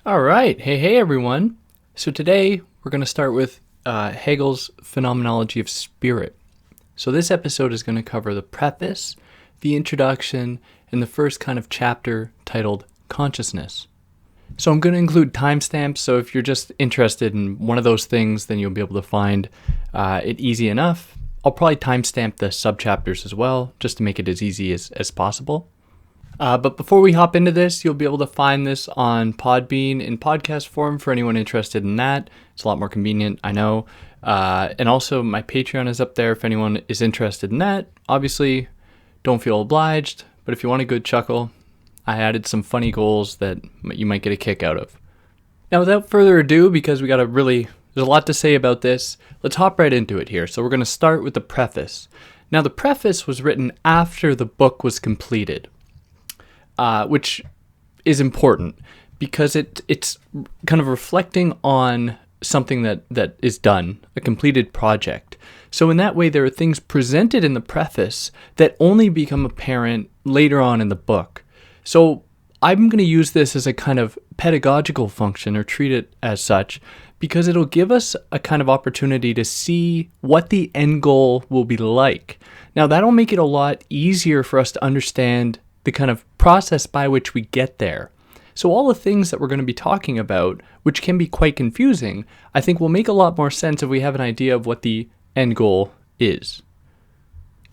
All right. Hey, everyone. So today we're going to start with Hegel's Phenomenology of Spirit. So this episode is going to cover the preface, the introduction, and the first kind of chapter titled Consciousness. So I'm going to include timestamps, so if you're just interested in one of those things, then you'll be able to find it easy enough. I'll probably timestamp the subchapters as well, just to make it as easy as possible. But before we hop into this, you'll be able to find this on Podbean in podcast form for anyone interested in that. It's a lot more convenient, I know. And also my Patreon is up there if anyone is interested in that. Obviously, don't feel obliged, but if you want a good chuckle, I added some funny goals that you might get a kick out of. Now, without further ado, because there's a lot to say about this, let's hop right into it here. So we're going to start with the preface. Now, the preface was written after the book was completed. Which is important because it's kind of reflecting on something that is done, a completed project. So in that way, there are things presented in the preface that only become apparent later on in the book. So I'm going to use this as a kind of pedagogical function, or treat it as such, because it'll give us a kind of opportunity to see what the end goal will be like. Now, that'll make it a lot easier for us to understand the kind of process by which we get there. So all the things that we're going to be talking about, which can be quite confusing, I think will make a lot more sense if we have an idea of what the end goal is.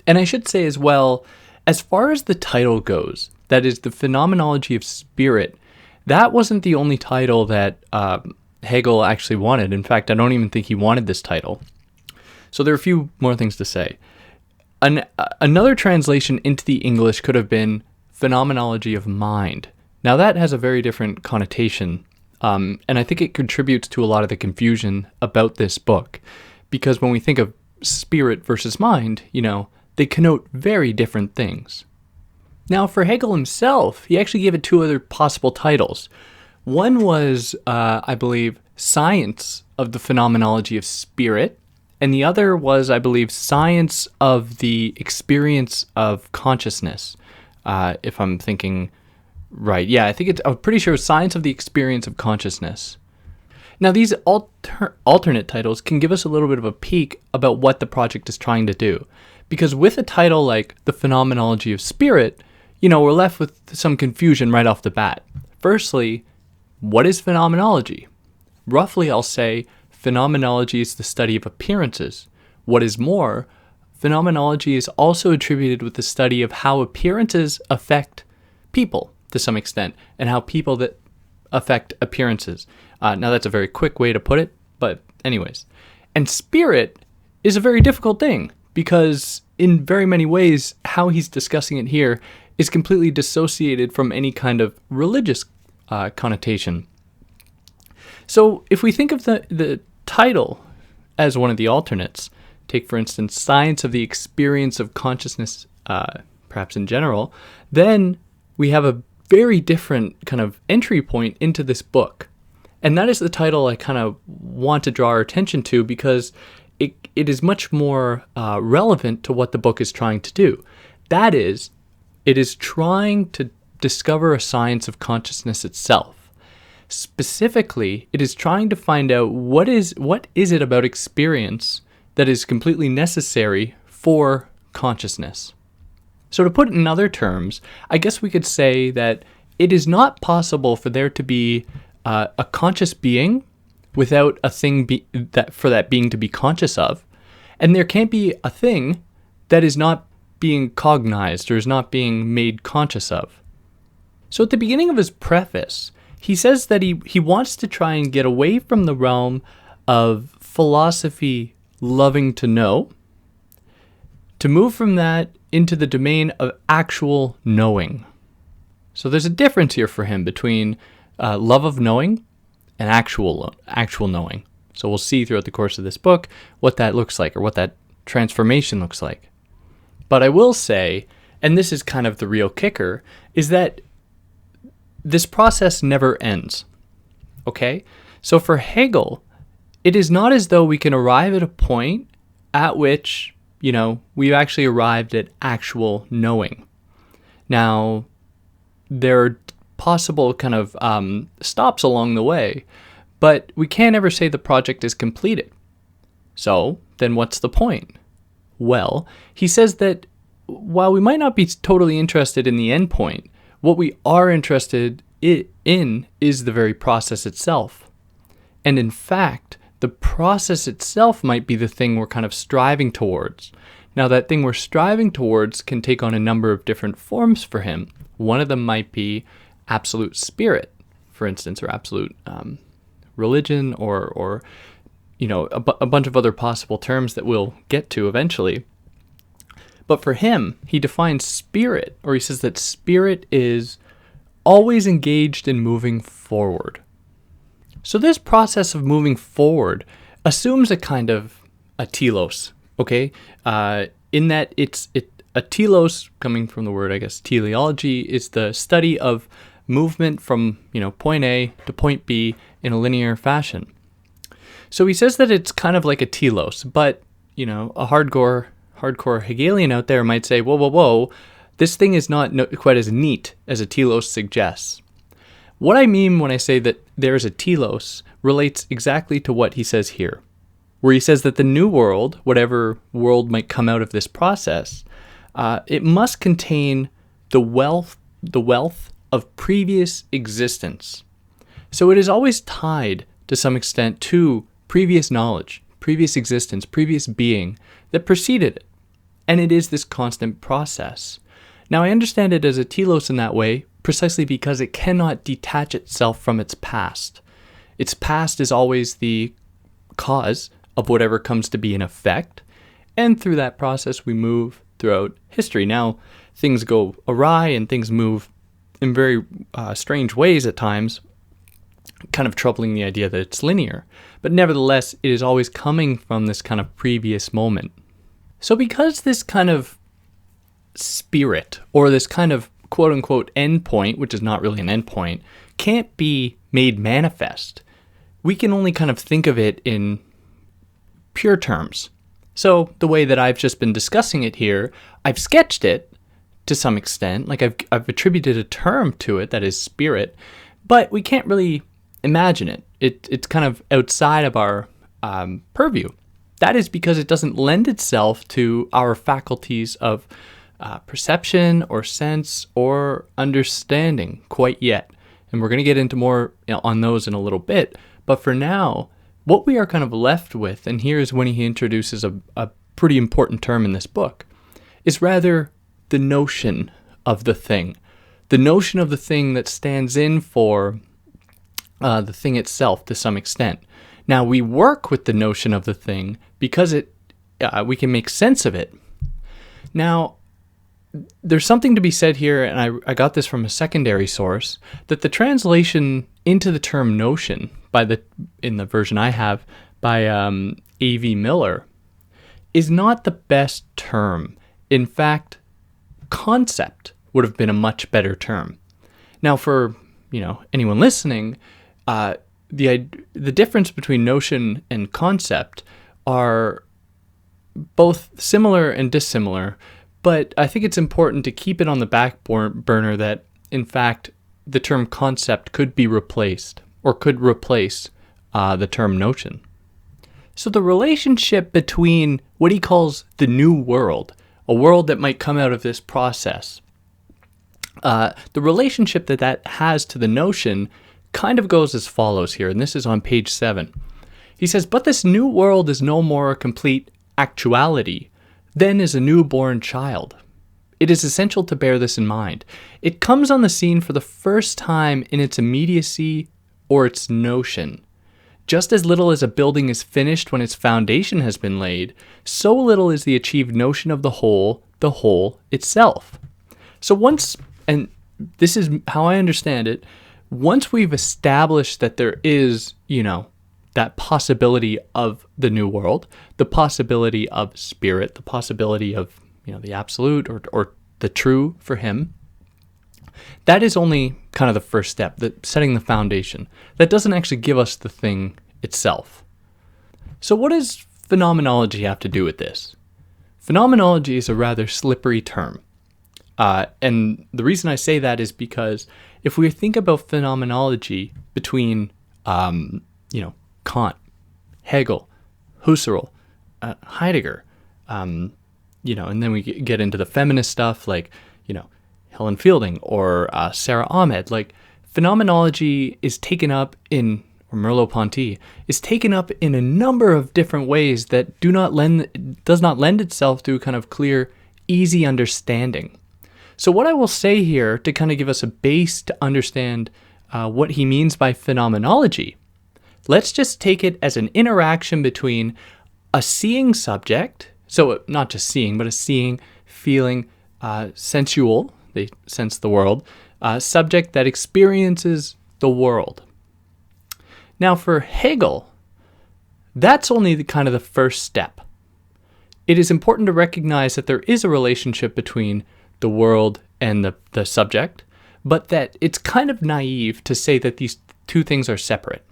And I should say as well, as far as the title goes, that is the Phenomenology of Spirit, that wasn't the only title that Hegel actually wanted. In fact, I don't even think he wanted this title. So there are a few more things to say. Another translation into the English could have been Phenomenology of Mind. Now that has a very different connotation, and I think it contributes to a lot of the confusion about this book, because when we think of spirit versus mind, they connote very different things. Now for Hegel himself, he actually gave it two other possible titles. One was, I believe, Science of the Phenomenology of Spirit, and the other was, I believe, Science of the Experience of Consciousness. If I'm thinking right. Yeah, I'm pretty sure Science of the Experience of Consciousness. Now, these alternate titles can give us a little bit of a peek about what the project is trying to do. Because with a title like The Phenomenology of Spirit, we're left with some confusion right off the bat. Firstly, what is phenomenology? Roughly, I'll say phenomenology is the study of appearances. What is more, phenomenology is also attributed with the study of how appearances affect people to some extent, and how people that affect appearances. Now that's a very quick way to put it, but anyways. And spirit is a very difficult thing, because in very many ways, how he's discussing it here is completely dissociated from any kind of religious connotation. So if we think of the title as one of the alternates, take, for instance, Science of the Experience of Consciousness, perhaps in general, then we have a very different kind of entry point into this book. And that is the title I kind of want to draw our attention to, because it is much more relevant to what the book is trying to do. That is, it is trying to discover a science of consciousness itself. Specifically, it is trying to find out what is it about experience that is completely necessary for consciousness. So to put it in other terms, I guess we could say that it is not possible for there to be a conscious being without a thing for that being to be conscious of, and there can't be a thing that is not being cognized or is not being made conscious of. So at the beginning of his preface, he says that he wants to try and get away from the realm of philosophy loving to know, to move from that into the domain of actual knowing. So there's a difference here for him between love of knowing and actual knowing. So we'll see throughout the course of this book what that looks like, or what that transformation looks like. But I will say, and this is kind of the real kicker, is that this process never ends. Okay? So for Hegel, it is not as though we can arrive at a point at which, we've actually arrived at actual knowing. Now, there are possible kind of stops along the way, but we can't ever say the project is completed. So then what's the point? Well, he says that while we might not be totally interested in the end point, what we are interested in is the very process itself. And in fact, the process itself might be the thing we're kind of striving towards. Now, that thing we're striving towards can take on a number of different forms for him. One of them might be absolute spirit, for instance, or absolute religion, or a bunch of other possible terms that we'll get to eventually. But for him, he defines spirit, or he says that spirit is always engaged in moving forward. So this process of moving forward assumes a kind of a telos, okay? In that a telos, coming from the word, I guess, teleology, is the study of movement from, point A to point B in a linear fashion. So he says that it's kind of like a telos, but, a hardcore Hegelian out there might say, whoa, this thing is not quite as neat as a telos suggests. What I mean when I say that there is a telos relates exactly to what he says here, where he says that the new world, whatever world might come out of this process, it must contain the wealth of previous existence. So it is always tied to some extent to previous knowledge, previous existence, previous being that preceded it. And it is this constant process. Now, I understand it as a telos in that way precisely because it cannot detach itself from its past. Its past is always the cause of whatever comes to be in effect, and through that process we move throughout history. Now, things go awry and things move in very strange ways at times, kind of troubling the idea that it's linear. But nevertheless, it is always coming from this kind of previous moment. So because this kind of spirit, or this kind of quote-unquote endpoint, which is not really an endpoint, can't be made manifest, we can only kind of think of it in pure terms. So the way that I've just been discussing it here, I've sketched it to some extent, like I've attributed a term to it, that is spirit, but we can't really imagine it. It's kind of outside of our purview. That is because it doesn't lend itself to our faculties of perception or sense or understanding quite yet. And we're going to get into more on those in a little bit. But for now, what we are kind of left with, and here is when he introduces a pretty important term in this book, is rather the notion of the thing. The notion of the thing that stands in for the thing itself to some extent. Now, we work with the notion of the thing because we can make sense of it. Now, there's something to be said here, and I got this from a secondary source, that the translation into the term notion, in the version I have, by A.V. Miller, is not the best term. In fact, concept would have been a much better term. Now, for anyone listening, the difference between notion and concept are both similar and dissimilar, but I think it's important to keep it on the back burner that, in fact, the term concept could be replaced, or could replace the term notion. So the relationship between what he calls the new world, a world that might come out of this process, the relationship that has to the notion kind of goes as follows here, and this is on page 7. He says, "But this new world is no more a complete actuality than is a newborn child. It is essential to bear this in mind. It comes on the scene for the first time in its immediacy or its notion. Just as little as a building is finished when its foundation has been laid, so little is the achieved notion of the whole itself." So once, and this is how I understand it, once we've established that there is, that possibility of the new world, the possibility of spirit, the possibility of, the absolute or the true for him, that is only kind of the first step, setting the foundation. That doesn't actually give us the thing itself. So what does phenomenology have to do with this? Phenomenology is a rather slippery term. And the reason I say that is because if we think about phenomenology between, Kant, Hegel, Husserl, Heidegger, and then we get into the feminist stuff like, Helen Fielding or Sarah Ahmed. Like, phenomenology is taken up in, or Merleau-Ponty, is taken up in a number of different ways that does not lend itself to kind of clear, easy understanding. So what I will say here to kind of give us a base to understand what he means by phenomenology, let's just take it as an interaction between a seeing subject, so not just seeing, but a seeing, feeling, sensual, they sense the world, subject that experiences the world. Now for Hegel, that's only kind of the first step. It is important to recognize that there is a relationship between the world and the subject, but that it's kind of naive to say that these two things are separate.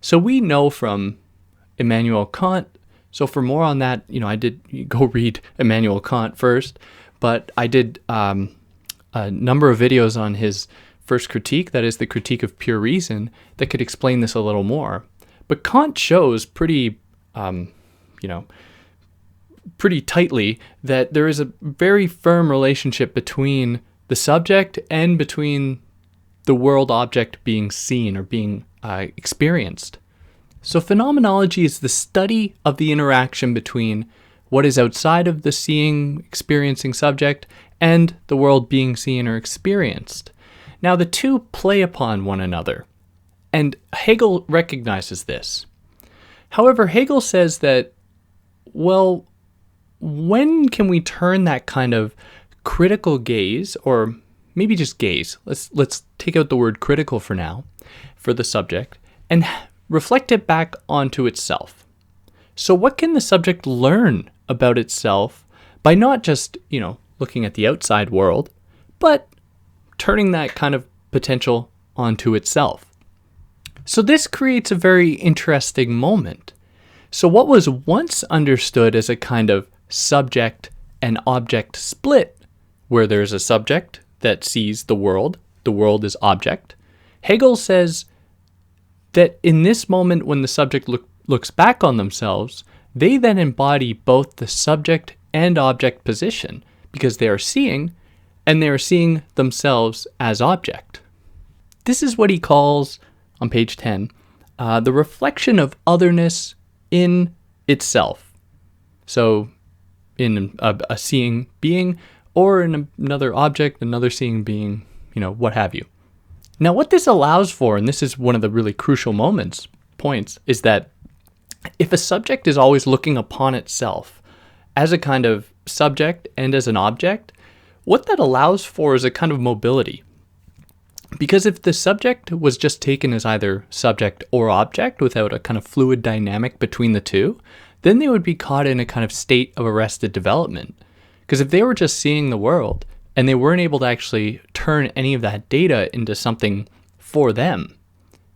So we know from Immanuel Kant, so for more on that, I did go read Immanuel Kant first, but I did a number of videos on his first critique, that is the critique of pure reason, that could explain this a little more. But Kant shows pretty tightly that there is a very firm relationship between the subject and between the world object being seen or being experienced. So phenomenology is the study of the interaction between what is outside of the seeing, experiencing subject and the world being seen or experienced. Now the two play upon one another, and Hegel recognizes this. However, Hegel says that, well, when can we turn that kind of critical gaze, or maybe just gaze, let's take out the word critical for now, for the subject, and reflect it back onto itself. So what can the subject learn about itself by not just, looking at the outside world, but turning that kind of potential onto itself? So this creates a very interesting moment. So what was once understood as a kind of subject and object split, where there's a subject that sees the world is object, Hegel says that in this moment when the subject looks back on themselves, they then embody both the subject and object position, because they are seeing, and they are seeing themselves as object. This is what he calls, on page 10, the reflection of otherness in itself. So in a seeing being, or in another object, another seeing being, what have you. Now what this allows for, and this is one of the really crucial points, is that if a subject is always looking upon itself as a kind of subject and as an object, what that allows for is a kind of mobility. Because if the subject was just taken as either subject or object without a kind of fluid dynamic between the two, then they would be caught in a kind of state of arrested development. Because if they were just seeing the world and they weren't able to actually turn any of that data into something for them,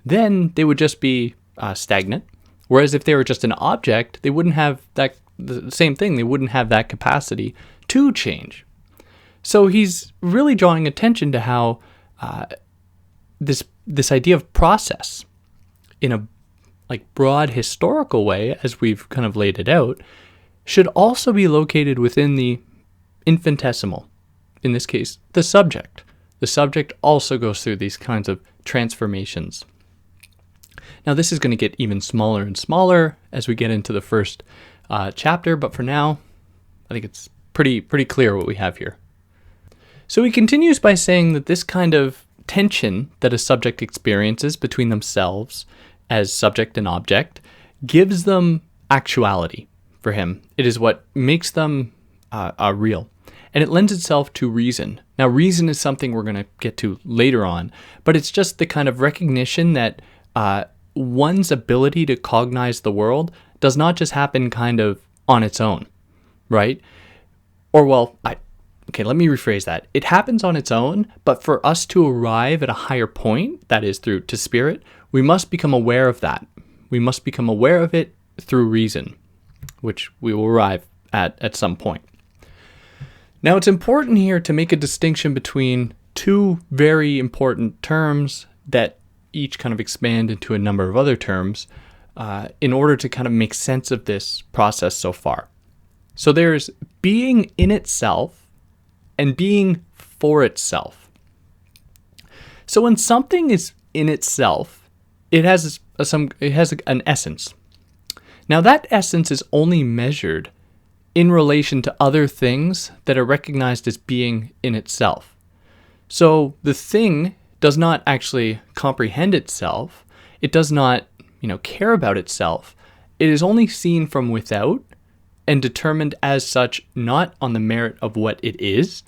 then they would just be stagnant. Whereas if they were just an object, they wouldn't have the same thing. They wouldn't have that capacity to change. So he's really drawing attention to how this idea of process, in a broad historical way, as we've kind of laid it out, should also be located within the infinitesimal. In this case, the subject. The subject also goes through these kinds of transformations. Now this is going to get even smaller and smaller as we get into the first chapter, but for now, I think it's pretty clear what we have here. So he continues by saying that this kind of tension that a subject experiences between themselves as subject and object gives them actuality for him. It is what makes them real. And it lends itself to reason. Now, reason is something we're going to get to later on, but it's just the kind of recognition that one's ability to cognize the world does not just happen kind of on its own, right? Or, let me rephrase that. It happens on its own, but for us to arrive at a higher point, that is through to spirit, we must become aware of that. We must become aware of it through reason, which we will arrive at some point. Now, it's important here to make a distinction between two very important terms that each kind of expand into a number of other terms in order to kind of make sense of this process so far. So there's being in itself and being for itself. So when something is in itself, it has an essence. Now that essence is only measured in relation to other things that are recognized as being in itself. So the thing does not actually comprehend itself. It does not, care about itself. It is only seen from without and determined as such, not on the merit of what it is,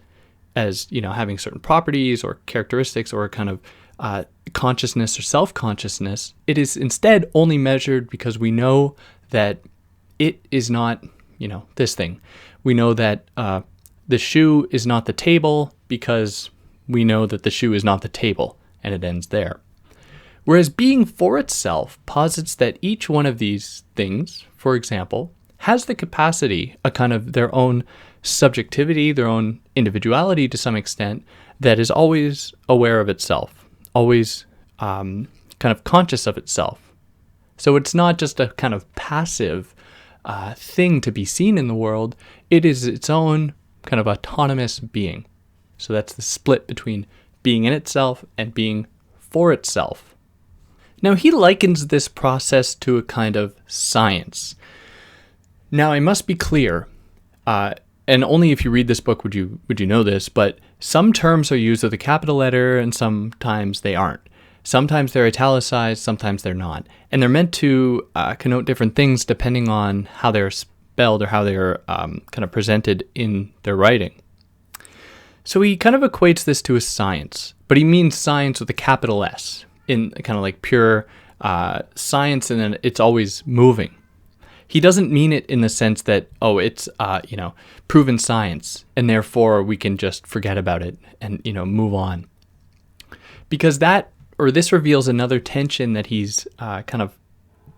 as, having certain properties or characteristics or a kind of consciousness or self-consciousness. It is instead only measured because we know that it is not, this thing. We know that the shoe is not the table because we know that the shoe is not the table, and it ends there. Whereas being for itself posits that each one of these things, for example, has the capacity, a kind of their own subjectivity, their own individuality to some extent, that is always aware of itself, always kind of conscious of itself. So it's not just a kind of passive thing to be seen in the world, it is its own kind of autonomous being. So that's the split between being in itself and being for itself. Now he likens this process to a kind of science. Now I must be clear, and only if you read this book would you know this, but some terms are used with a capital letter and sometimes they aren't. Sometimes they're italicized, sometimes they're not. And they're meant to connote different things depending on how they're spelled or how they're kind of presented in their writing. So he kind of equates this to a science, but he means science with a capital S, in kind of like pure science, and then it's always moving. He doesn't mean it in the sense that, it's, proven science, and therefore we can just forget about it and, move on. Because this reveals another tension that he's kind of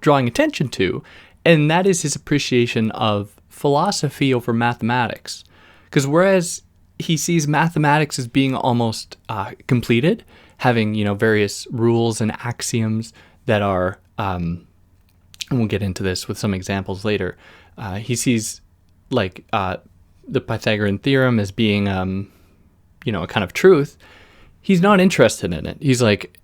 drawing attention to, and that is his appreciation of philosophy over mathematics. Because whereas he sees mathematics as being almost completed, having, various rules and axioms that are, and we'll get into this with some examples later, he sees like the Pythagorean theorem as being, a kind of truth. He's not interested in it. He's like,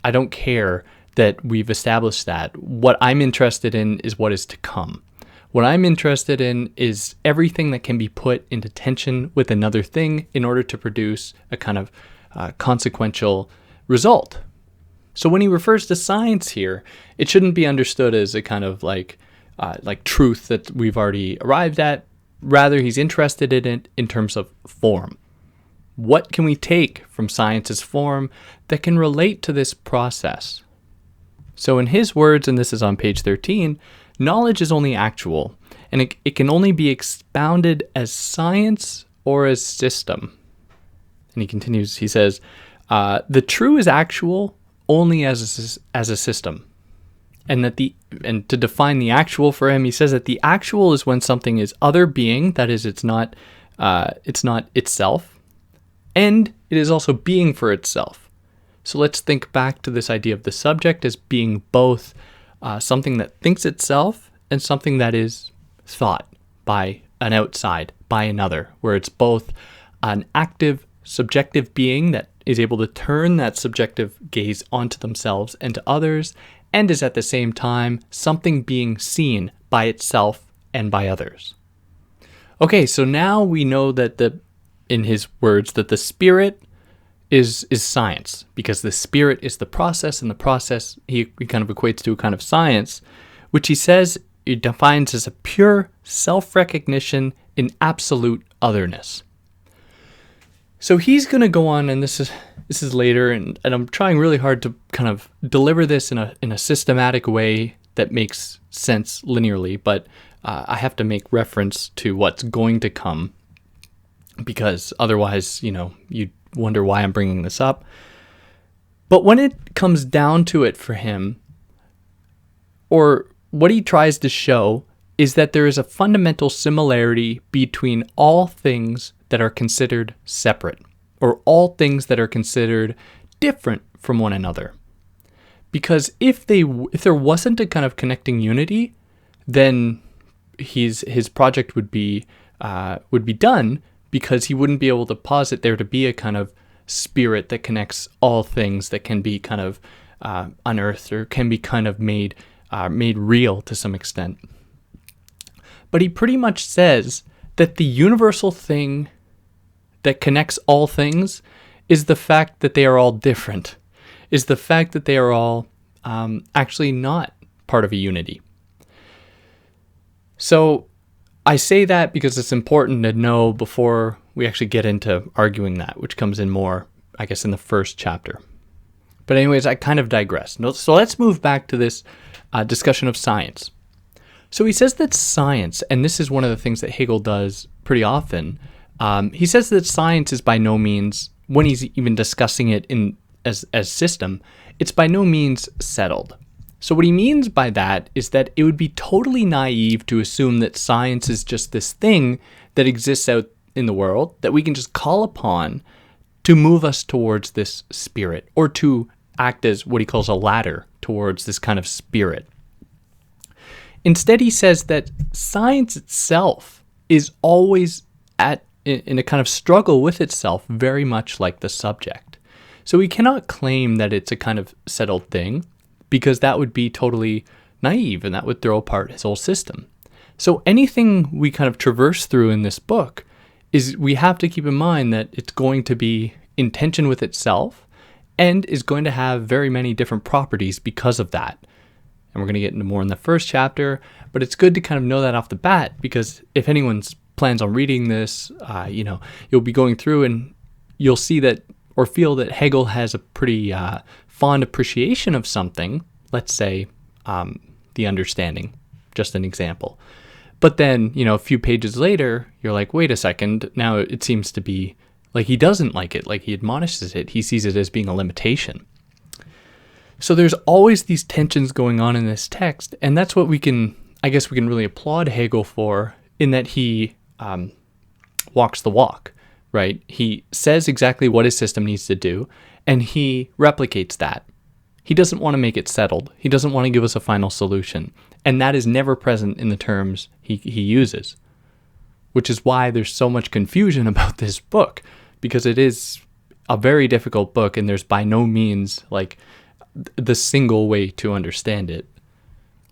I don't care that we've established that. What I'm interested in is what is to come. What I'm interested in is everything that can be put into tension with another thing in order to produce a kind of consequential result. So when he refers to science here, it shouldn't be understood as a kind of like truth that we've already arrived at. Rather, he's interested in it in terms of form. What can we take from science's form that can relate to this process? So in his words, and this is on page 13, knowledge is only actual, and it can only be expounded as science or as system. And he continues, he says, the true is actual only as a system. And to define the actual for him, he says that the actual is when something is other being, that is, it's not itself, and it is also being for itself. So let's think back to this idea of the subject as being both something that thinks itself and something that is thought by an outside, by another, where it's both an active, subjective being that is able to turn that subjective gaze onto themselves and to others, and is at the same time something being seen by itself and by others. Okay, so now we know that in his words, that the spirit is science, because the spirit is the process, and the process he kind of equates to a kind of science, which he says it defines as a pure self-recognition in absolute otherness. So he's going to go on, and this is later, and I'm trying really hard to kind of deliver this in a systematic way that makes sense linearly, but I have to make reference to what's going to come, because otherwise, you'd wonder why I'm bringing this up. But when it comes down to it for him, or what he tries to show, is that there is a fundamental similarity between all things that are considered separate, or all things that are considered different from one another. Because if there wasn't a kind of connecting unity, then his project would be done, because he wouldn't be able to posit there to be a kind of spirit that connects all things, that can be kind of unearthed, or can be kind of made real to some extent. But he pretty much says that the universal thing that connects all things is the fact that they are all different, is the fact that they are all actually not part of a unity. So I say that because it's important to know before we actually get into arguing that, which comes in more, I guess, in the first chapter. But anyways, I kind of digress. So let's move back to this discussion of science. So he says that science, and this is one of the things that Hegel does pretty often, he says that science is by no means, when he's even discussing it as system, it's by no means settled. So what he means by that is that it would be totally naive to assume that science is just this thing that exists out in the world that we can just call upon to move us towards this spirit, or to act as what he calls a ladder towards this kind of spirit. Instead, he says that science itself is always in a kind of struggle with itself, very much like the subject. So we cannot claim that it's a kind of settled thing, because that would be totally naive, and that would throw apart his whole system. So anything we kind of traverse through in this book is, we have to keep in mind that it's going to be in tension with itself, and is going to have very many different properties because of that. And we're going to get into more in the first chapter, but it's good to kind of know that off the bat, because if anyone's plans on reading this, you'll be going through and you'll see that, or feel that Hegel has a pretty fond appreciation of something, let's say the understanding, just an example. But then, a few pages later, you're like, wait a second, now it seems to be like he doesn't like it, like he admonishes it, he sees it as being a limitation. So there's always these tensions going on in this text, and that's what we can really applaud Hegel for, in that he walks the walk, right? He says exactly what his system needs to do, and he replicates that. He doesn't want to make it settled. He doesn't want to give us a final solution, and that is never present in the terms he uses, which is why there's so much confusion about this book, because it is a very difficult book, and there's by no means like the single way to understand it.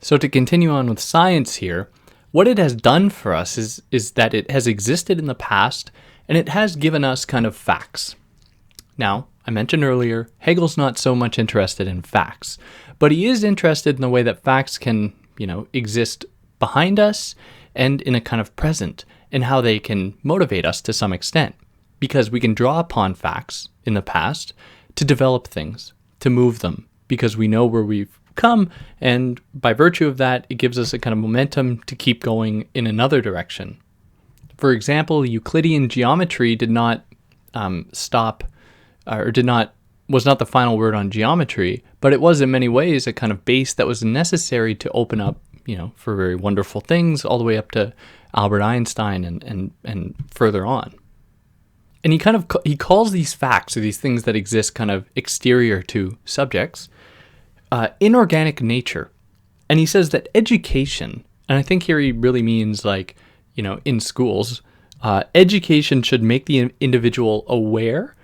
So to continue on with science here, what it has done for us is that it has existed in the past, and it has given us kind of facts. Now, I mentioned earlier, Hegel's not so much interested in facts, but he is interested in the way that facts can, exist behind us and in a kind of present, and how they can motivate us to some extent, because we can draw upon facts in the past to develop things, to move them, because we know where we've come, and by virtue of that, it gives us a kind of momentum to keep going in another direction. For example, Euclidean geometry did not was not the final word on geometry, but it was in many ways a kind of base that was necessary to open up, for very wonderful things, all the way up to Albert Einstein and further on. And he calls these facts, or these things that exist kind of exterior to subjects, inorganic nature. And he says that education, and I think here he really means in schools, education should make the individual aware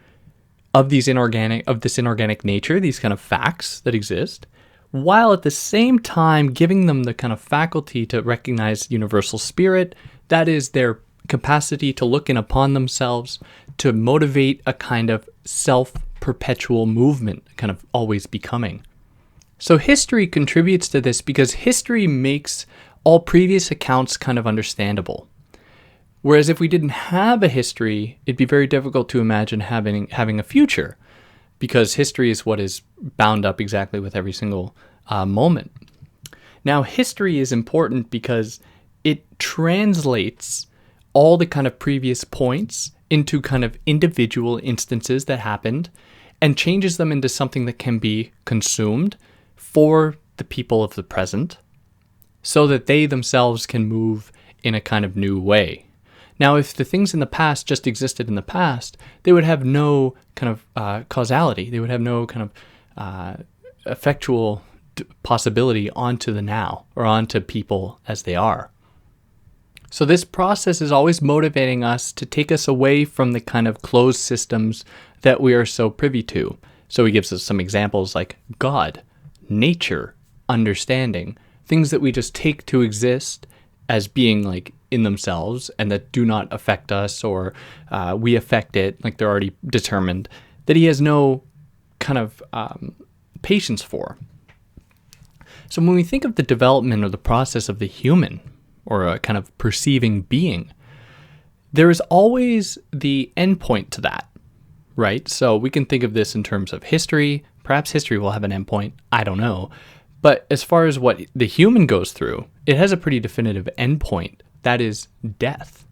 of this inorganic nature, these kind of facts that exist, while at the same time giving them the kind of faculty to recognize universal spirit, that is their capacity to look in upon themselves, to motivate a kind of self-perpetual movement, kind of always becoming. So history contributes to this, because history makes all previous accounts kind of understandable. Whereas if we didn't have a history, it'd be very difficult to imagine having a future, because history is what is bound up exactly with every single moment. Now, history is important because it translates all the kind of previous points into kind of individual instances that happened, and changes them into something that can be consumed for the people of the present, so that they themselves can move in a kind of new way. Now, if the things in the past just existed in the past, they would have no kind of causality. They would have no kind of effectual possibility onto the now or onto people as they are. So this process is always motivating us to take us away from the kind of closed systems that we are so privy to. So he gives us some examples like God, nature, understanding, things that we just take to exist as being like in themselves and that do not affect us, or we affect it, like they're already determined, that he has no kind of patience for. So when we think of the development or the process of the human, or a kind of perceiving being, there is always the endpoint to that, right? So we can think of this in terms of history. Perhaps history will have an endpoint, I don't know. But as far as what the human goes through, it has a pretty definitive endpoint, that is death.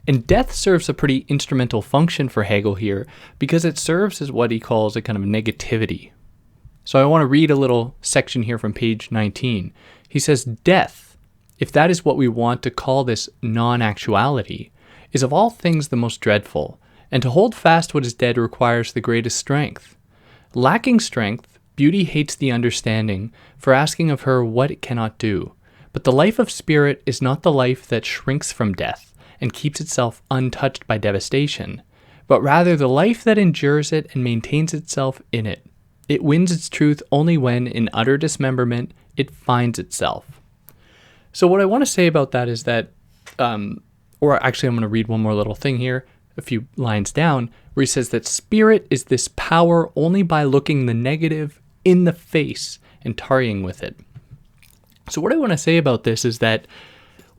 And death serves a pretty instrumental function for Hegel here, because it serves as what he calls a kind of negativity. So I want to read a little section here from page 19. He says, death, if that is what we want to call this non-actuality, is of all things the most dreadful, and to hold fast what is dead requires the greatest strength. Lacking strength, beauty hates the understanding for asking of her what it cannot do. But the life of spirit is not the life that shrinks from death and keeps itself untouched by devastation, but rather the life that endures it and maintains itself in it. It wins its truth only when, in utter dismemberment, it finds itself. So what I want to say about that is that, or actually I'm going to read one more little thing here, a few lines down, where he says that spirit is this power only by looking the negative in the face and tarrying with it. So what I want to say about this is that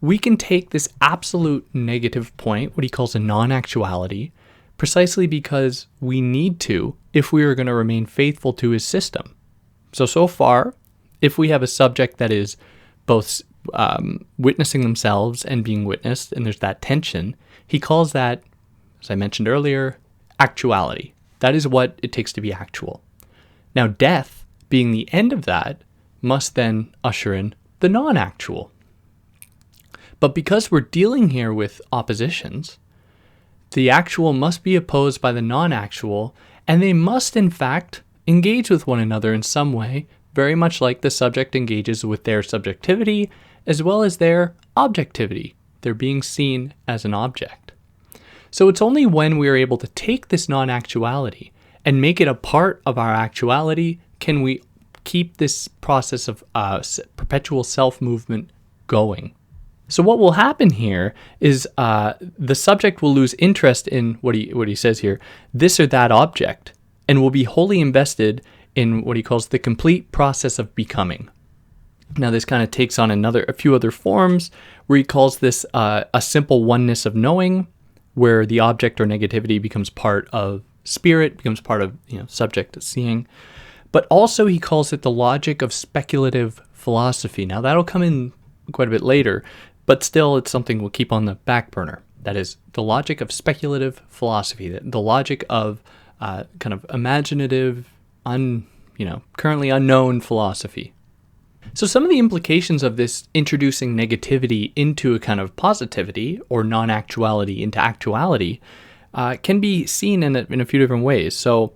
we can take this absolute negative point, what he calls a non-actuality, precisely because we need to if we are going to remain faithful to his system. So far, if we have a subject that is both witnessing themselves and being witnessed, and there's that tension, he calls that, as I mentioned earlier, actuality. That is what it takes to be actual. Now, death, being the end of that, must then usher in the non-actual. But because we're dealing here with oppositions, the actual must be opposed by the non-actual, and they must, in fact, engage with one another in some way, very much like the subject engages with their subjectivity, as well as their objectivity, their being seen as an object. So it's only when we are able to take this non-actuality and make it a part of our actuality can we keep this process of perpetual self-movement going. So what will happen here is the subject will lose interest in what he says here, this or that object, and will be wholly invested in what he calls the complete process of becoming. Now this kind of takes on a few other forms, where he calls this a simple oneness of knowing, where the object or negativity becomes part of spirit, becomes part of subject seeing. But also he calls it the logic of speculative philosophy. Now that'll come in quite a bit later, but still it's something we'll keep on the back burner. That is the logic of speculative philosophy, the logic of kind of imaginative, currently unknown philosophy. So some of the implications of this introducing negativity into a kind of positivity or non-actuality into actuality can be seen in a few different ways. So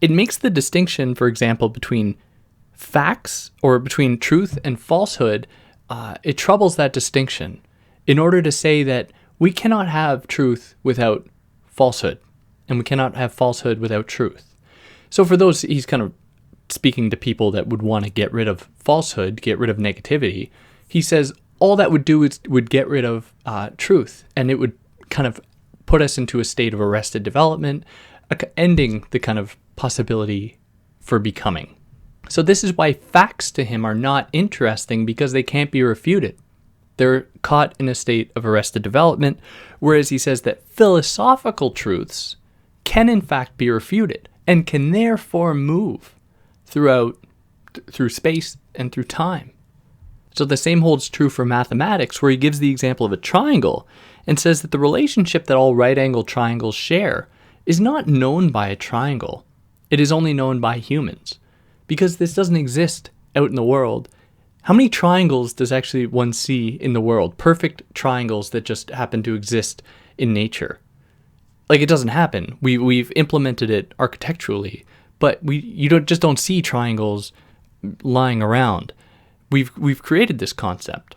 it makes the distinction, for example, between facts or between truth and falsehood. It troubles that distinction in order to say that we cannot have truth without falsehood, and we cannot have falsehood without truth. So for those, he's kind of speaking to people that would want to get rid of falsehood, get rid of negativity. He says all that would do is would get rid of truth, and it would kind of put us into a state of arrested development, ending the kind of possibility for becoming. So this is why facts to him are not interesting, because they can't be refuted. They're caught in a state of arrested development, whereas he says that philosophical truths can in fact be refuted and can therefore move through space and through time. So the same holds true for mathematics, where he gives the example of a triangle and says that the relationship that all right-angled triangles share is not known by a triangle. It is only known by humans, because this doesn't exist out in the world. How many triangles does actually one see in the world? Perfect triangles that just happen to exist in nature. Like, it doesn't happen. We've implemented it architecturally, but you don't see triangles lying around. We've created this concept,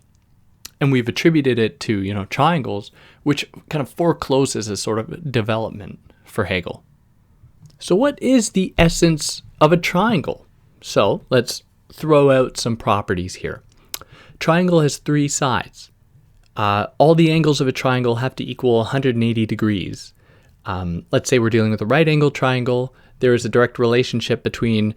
and we've attributed it to triangles, which kind of forecloses a sort of development for Hegel. So what is the essence of a triangle? So let's throw out some properties here. Triangle has 3 sides. All the angles of a triangle have to equal 180 degrees. Let's say we're dealing with a right-angled triangle. There is a direct relationship between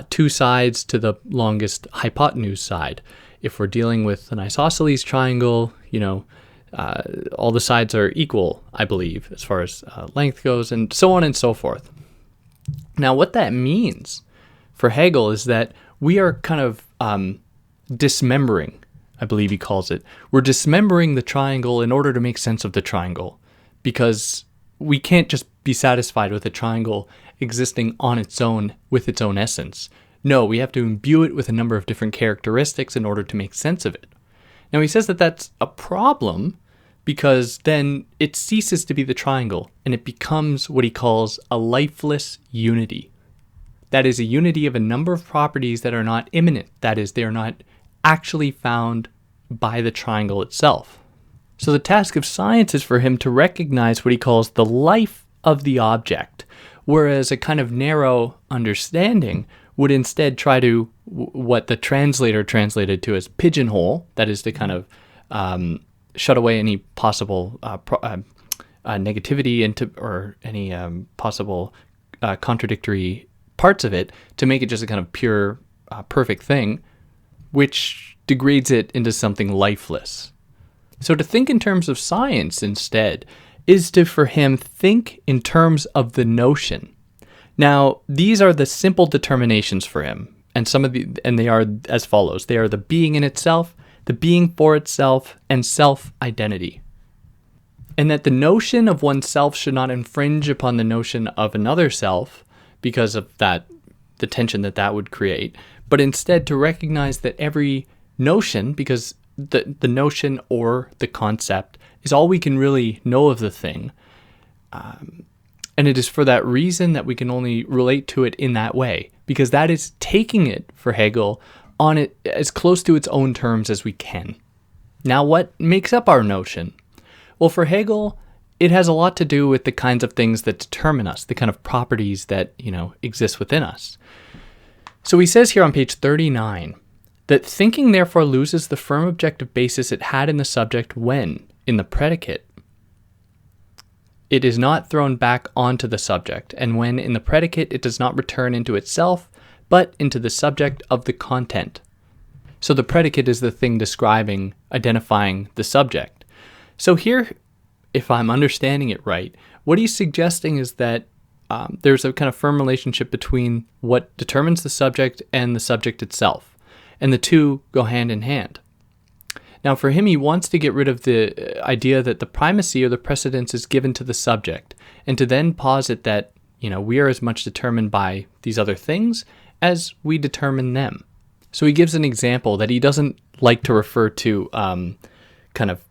2 sides to the longest hypotenuse side. If we're dealing with an isosceles triangle, all the sides are equal, I believe, as far as length goes, and so on and so forth. Now, what that means for Hegel is that we are kind of dismembering, I believe he calls it. We're dismembering the triangle in order to make sense of the triangle, because we can't just be satisfied with a triangle existing on its own with its own essence. No, we have to imbue it with a number of different characteristics in order to make sense of it. Now, he says that that's a problem because then it ceases to be the triangle and it becomes what he calls a lifeless unity. That is a unity of a number of properties that are not immanent. That is, they are not actually found by the triangle itself. So the task of science is for him to recognize what he calls the life of the object, whereas a kind of narrow understanding would instead try to, what the translator translated to as pigeonhole, that is to kind of shut away any possible negativity or any possible contradictory parts of it, to make it just a kind of pure, perfect thing, which degrades it into something lifeless. So to think in terms of science instead is to, for him, think in terms of the notion. Now, these are the simple determinations for him, and they are as follows. They are the being in itself, the being for itself, and self-identity. And that the notion of oneself should not infringe upon the notion of another self because of the tension that would create, but instead to recognize that every notion, because the notion or the concept is all we can really know of the thing, and it is for that reason that we can only relate to it in that way, because that is taking it, for Hegel, on it as close to its own terms as we can. Now, what makes up our notion? Well, for Hegel, it has a lot to do with the kinds of things that determine us, the kind of properties that, exist within us. So he says here on page 39 that thinking therefore loses the firm objective basis it had in the subject when, in the predicate, it is not thrown back onto the subject, and when in the predicate it does not return into itself, but into the subject of the content. So the predicate is the thing describing, identifying the subject. So here, if I'm understanding it right, what he's suggesting is that there's a kind of firm relationship between what determines the subject and the subject itself, and the two go hand in hand. Now, for him, he wants to get rid of the idea that the primacy or the precedence is given to the subject, and to then posit that, we are as much determined by these other things as we determine them. So he gives an example that he doesn't like to refer to kind of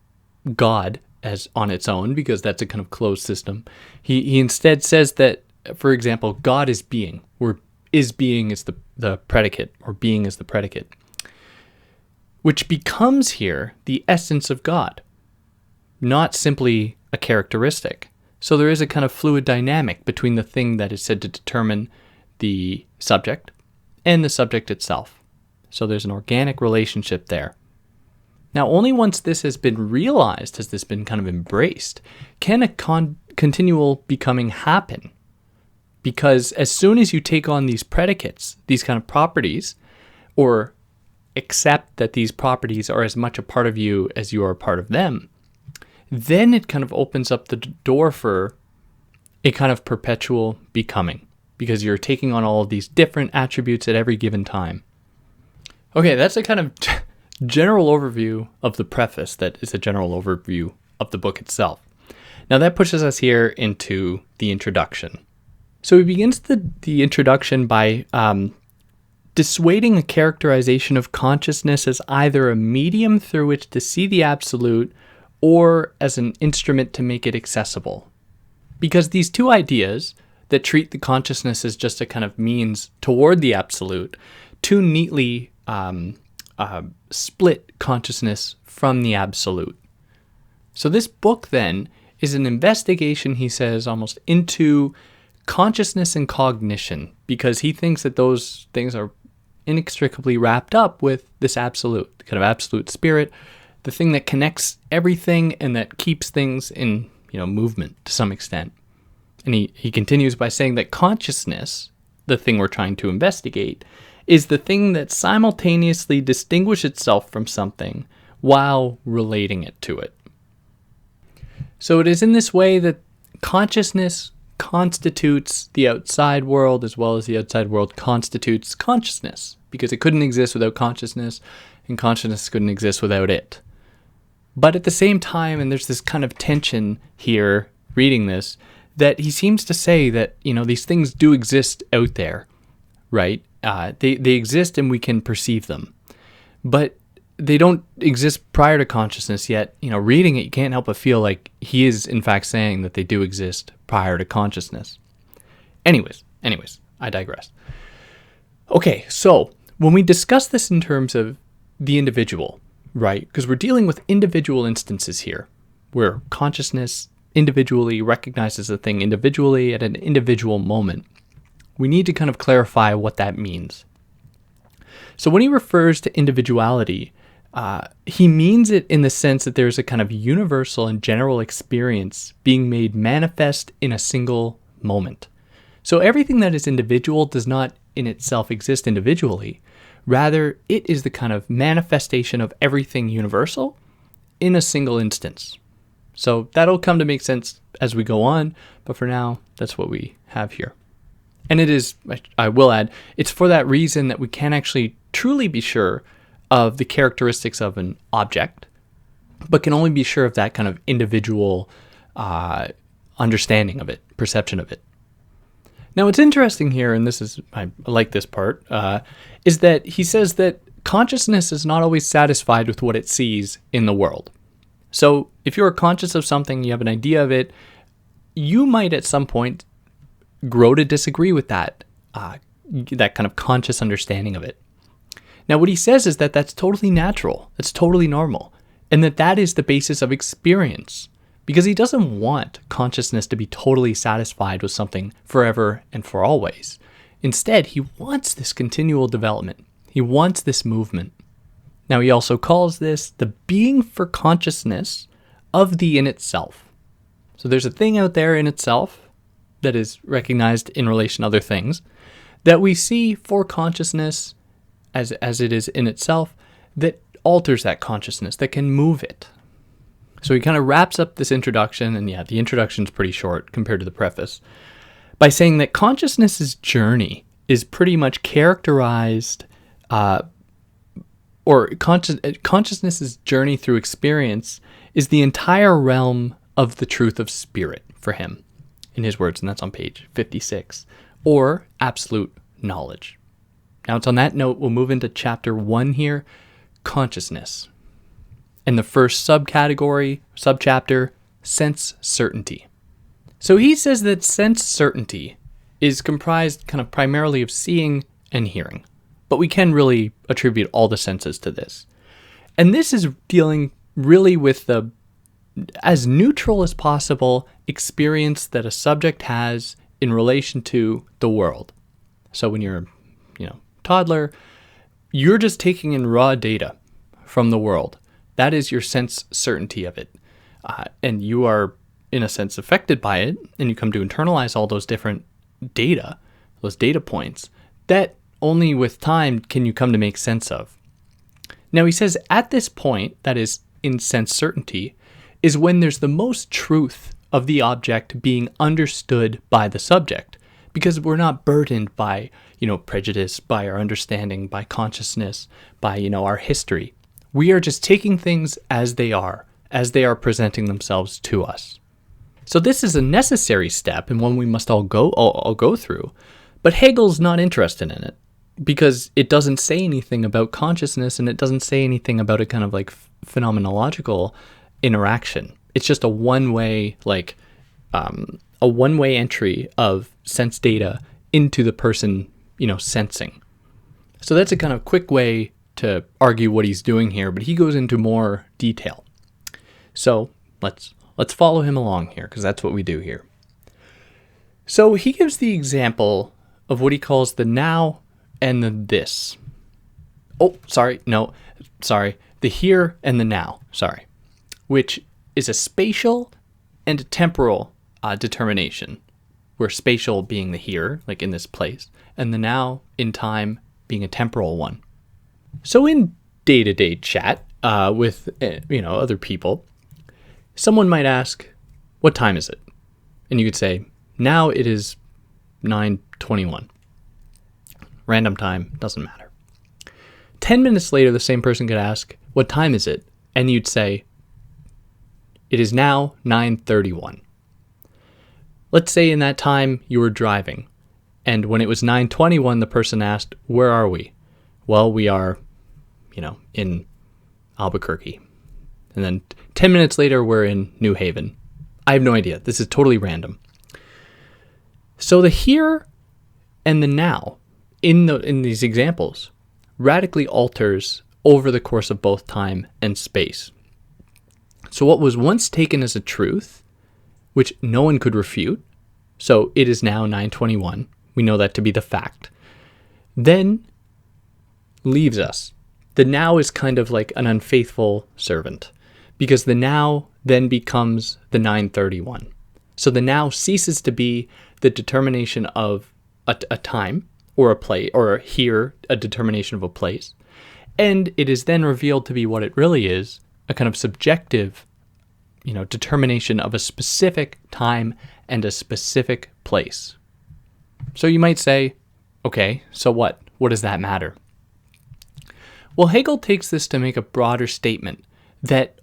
God as on its own, because that's a kind of closed system. He instead says that, for example, God is being, where is being is the predicate, or being is the predicate, which becomes here the essence of God, not simply a characteristic. So there is a kind of fluid dynamic between the thing that is said to determine the subject and the subject itself. So there's an organic relationship there. Now, only once this has been realized, has this been kind of embraced, can a continual becoming happen. Because as soon as you take on these predicates, these kind of properties, or accept that these properties are as much a part of you as you are a part of them, then it kind of opens up the door for a kind of perpetual becoming, because you're taking on all of these different attributes at every given time. Okay, that's a kind of general overview of the preface that is a general overview of the book itself. Now that pushes us here into the introduction. So he begins the introduction by dissuading a characterization of consciousness as either a medium through which to see the absolute or as an instrument to make it accessible. Because these two ideas that treat the consciousness as just a kind of means toward the absolute too neatly split consciousness from the absolute. So this book then is an investigation, he says, almost into consciousness and cognition, because he thinks that those things are inextricably wrapped up with this absolute, kind of absolute spirit, the thing that connects everything and that keeps things in, movement to some extent. And he continues by saying that consciousness, the thing we're trying to investigate, is the thing that simultaneously distinguishes itself from something while relating it to it. So it is in this way that consciousness constitutes the outside world as well as the outside world constitutes consciousness, because it couldn't exist without consciousness and consciousness couldn't exist without it. But at the same time, and there's this kind of tension here reading this, that he seems to say that, these things do exist out there, right? They exist and we can perceive them, but they don't exist prior to consciousness yet. Reading it, you can't help but feel like he is in fact saying that they do exist prior to consciousness. Anyways, I digress. Okay, so when we discuss this in terms of the individual, right? Because we're dealing with individual instances here, where consciousness individually recognizes a thing individually at an individual moment. We need to kind of clarify what that means. So when he refers to individuality, he means it in the sense that there's a kind of universal and general experience being made manifest in a single moment. So everything that is individual does not in itself exist individually. Rather, it is the kind of manifestation of everything universal in a single instance. So that'll come to make sense as we go on, but for now, that's what we have here. And it is, I will add, it's for that reason that we can't actually truly be sure of the characteristics of an object, but can only be sure of that kind of individual understanding of it, perception of it. Now, what's interesting here, and I like this part, is that he says that consciousness is not always satisfied with what it sees in the world. So if you're conscious of something, you have an idea of it, you might at some point grow to disagree with that kind of conscious understanding of it. Now, what he says is that that's totally natural, that's totally normal, and that is the basis of experience, because he doesn't want consciousness to be totally satisfied with something forever and for always. Instead, he wants this continual development. He wants this movement. Now, he also calls this the being for consciousness of the in itself. So there's a thing out there in itself that is recognized in relation to other things that we see for consciousness as it is in itself, that alters that consciousness, that can move it. So he kind of wraps up this introduction, and the introduction is pretty short compared to the preface, by saying that consciousness's journey is pretty much characterized, consciousness's journey through experience is the entire realm of the truth of spirit for him, in his words, and that's on page 56, or absolute knowledge. Now, it's on that note, we'll move into chapter 1 here, consciousness. And the first subchapter, sense certainty. So he says that sense certainty is comprised kind of primarily of seeing and hearing, but we can really attribute all the senses to this. And this is dealing really with the, as neutral as possible, experience that a subject has in relation to the world. So when you're, toddler, you're just taking in raw data from the world. That is your sense certainty of it. And you are, in a sense, affected by it, and you come to internalize all those different data, those data points, that only with time can you come to make sense of. Now, he says at this point, that is in sense certainty, is when there's the most truth of the object being understood by the subject, because we're not burdened by, prejudice, by our understanding, by consciousness, by, our history. We are just taking things as they are presenting themselves to us. So this is a necessary step and one we must all go through, but Hegel's not interested in it. because it doesn't say anything about consciousness, and it doesn't say anything about a kind of like phenomenological interaction. It's just a one-way entry of sense data into the person, sensing. So that's a kind of quick way to argue what he's doing here, but he goes into more detail. So let's follow him along here, because that's what we do here. So he gives the example of what he calls the now and the this. The here and the now, which is a spatial and a temporal determination, where spatial being the here, like in this place, and the now in time being a temporal one. So in day-to-day chat with other people, someone might ask, what time is it? And you could say, now it is 9:21. Random time, doesn't matter. 10 minutes later, the same person could ask, what time is it? And you'd say, it is now 9:31. Let's say in that time you were driving, and when it was 9:21, the person asked, where are we? Well, we are, in Albuquerque. And then 10 minutes later, we're in New Haven. I have no idea. This is totally random. So the here and the now in these examples radically alters over the course of both time and space. So what was once taken as a truth, which no one could refute, so it is now 9:21, we know that to be the fact, then leaves us. The now is kind of like an unfaithful servant, because the now then becomes the 9:31. So the now ceases to be the determination of a time or a place, or here a determination of a place, and it is then revealed to be what it really is, a kind of subjective, determination of a specific time and a specific place. So you might say, okay, so what? What does that matter? Well, Hegel takes this to make a broader statement that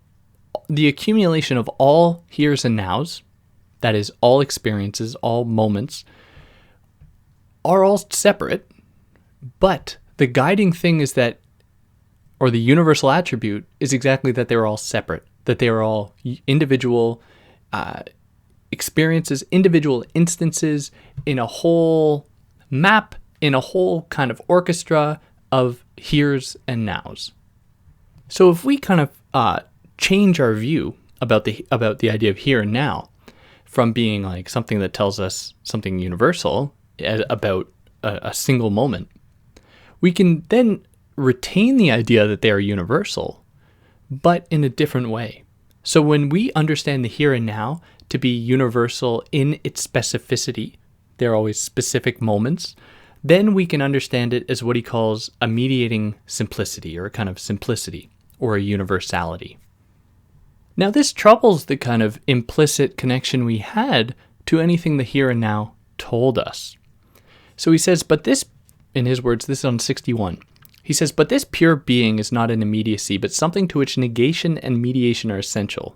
the accumulation of all heres and nows, that is, all experiences, all moments, are all separate, but the guiding thing is that, or the universal attribute is exactly that they're all separate, that they are all individual experiences, individual instances in a whole map, in a whole kind of orchestra of heres and nows. So if we kind of change our view about the idea of here and now from being like something that tells us something universal about a single moment, we can then retain the idea that they are universal, but in a different way. So when we understand the here and now to be universal in its specificity, they're always specific moments, then we can understand it as what he calls a mediating simplicity, or a kind of simplicity, or a universality. Now this troubles the kind of implicit connection we had to anything the here and now told us. So he says, but this, in his words, this is on 61, he says, but this pure being is not an immediacy, but something to which negation and mediation are essential.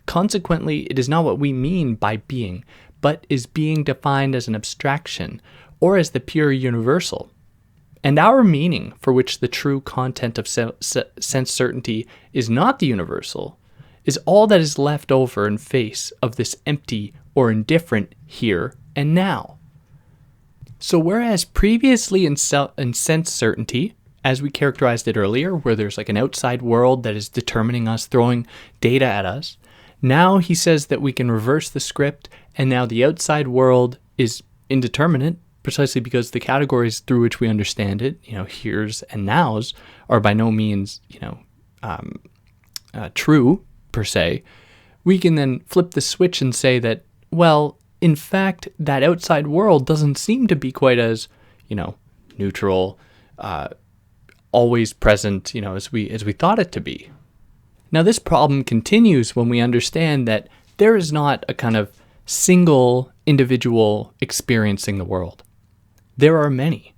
Consequently, it is not what we mean by being, but is being defined as an abstraction, or as the pure universal. And our meaning, for which the true content of sense certainty is not the universal, is all that is left over in face of this empty or indifferent here and now. So whereas previously in sense certainty, as we characterized it earlier, where there's like an outside world that is determining us, throwing data at us, now he says that we can reverse the script, and now the outside world is indeterminate, precisely because the categories through which we understand it, heres and nows, are by no means, true per se. We can then flip the switch and say that, well, in fact, that outside world doesn't seem to be quite as, neutral, always present, as we thought it to be. Now, this problem continues when we understand that there is not a kind of single individual experiencing the world. There are many.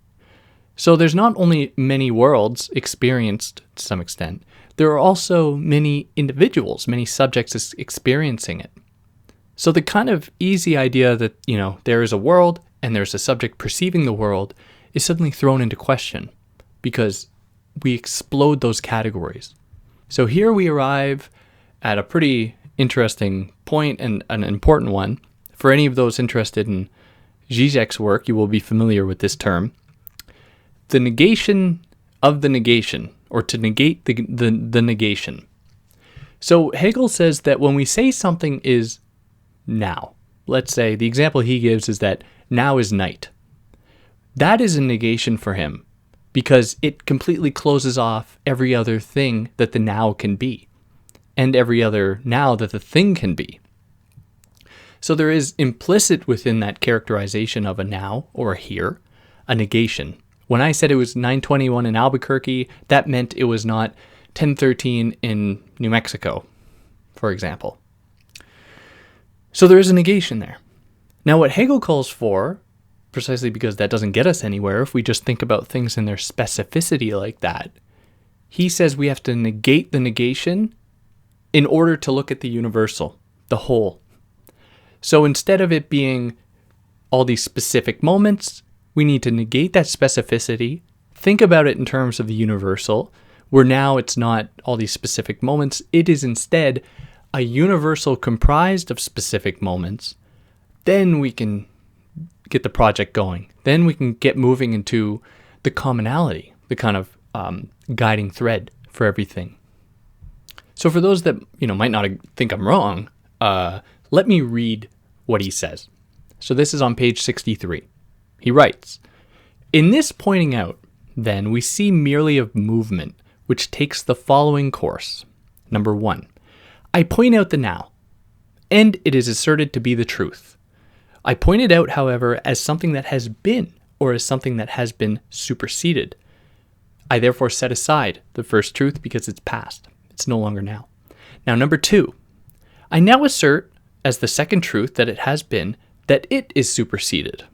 So there's not only many worlds experienced to some extent, there are also many individuals, many subjects experiencing it. So the kind of easy idea that, there is a world and there's a subject perceiving the world is suddenly thrown into question because we explode those categories. So here we arrive at a pretty interesting point and an important one. For any of those interested in Zizek's work, you will be familiar with this term. The negation of the negation, or to negate the negation. So Hegel says that when we say something is now, let's say the example he gives is that now is night. That is a negation for him because it completely closes off every other thing that the now can be and every other now that the thing can be. So there is implicit within that characterization of a now or a here, a negation. When I said it was 9:21 in Albuquerque, that meant it was not 10:13 in New Mexico, for example. So there is a negation there. Now what Hegel calls for, precisely because that doesn't get us anywhere if we just think about things in their specificity like that, he says we have to negate the negation in order to look at the universal, the whole. So instead of it being all these specific moments, we need to negate that specificity, think about it in terms of the universal, where now it's not all these specific moments, it is instead a universal comprised of specific moments. Then we can get the project going. Then we can get moving into the commonality, the kind of guiding thread for everything. So for those that might not think I'm wrong, let me read what he says. So this is on page 63. He writes, "In this pointing out, then, we see merely of movement, which takes the following course. Number 1, I point out the now, and it is asserted to be the truth. I point it out, however, as something that has been, or as something that has been superseded. I therefore set aside the first truth because it's past. It's no longer now. Now, number 2, I now assert as the second truth that it has been, that it is superseded.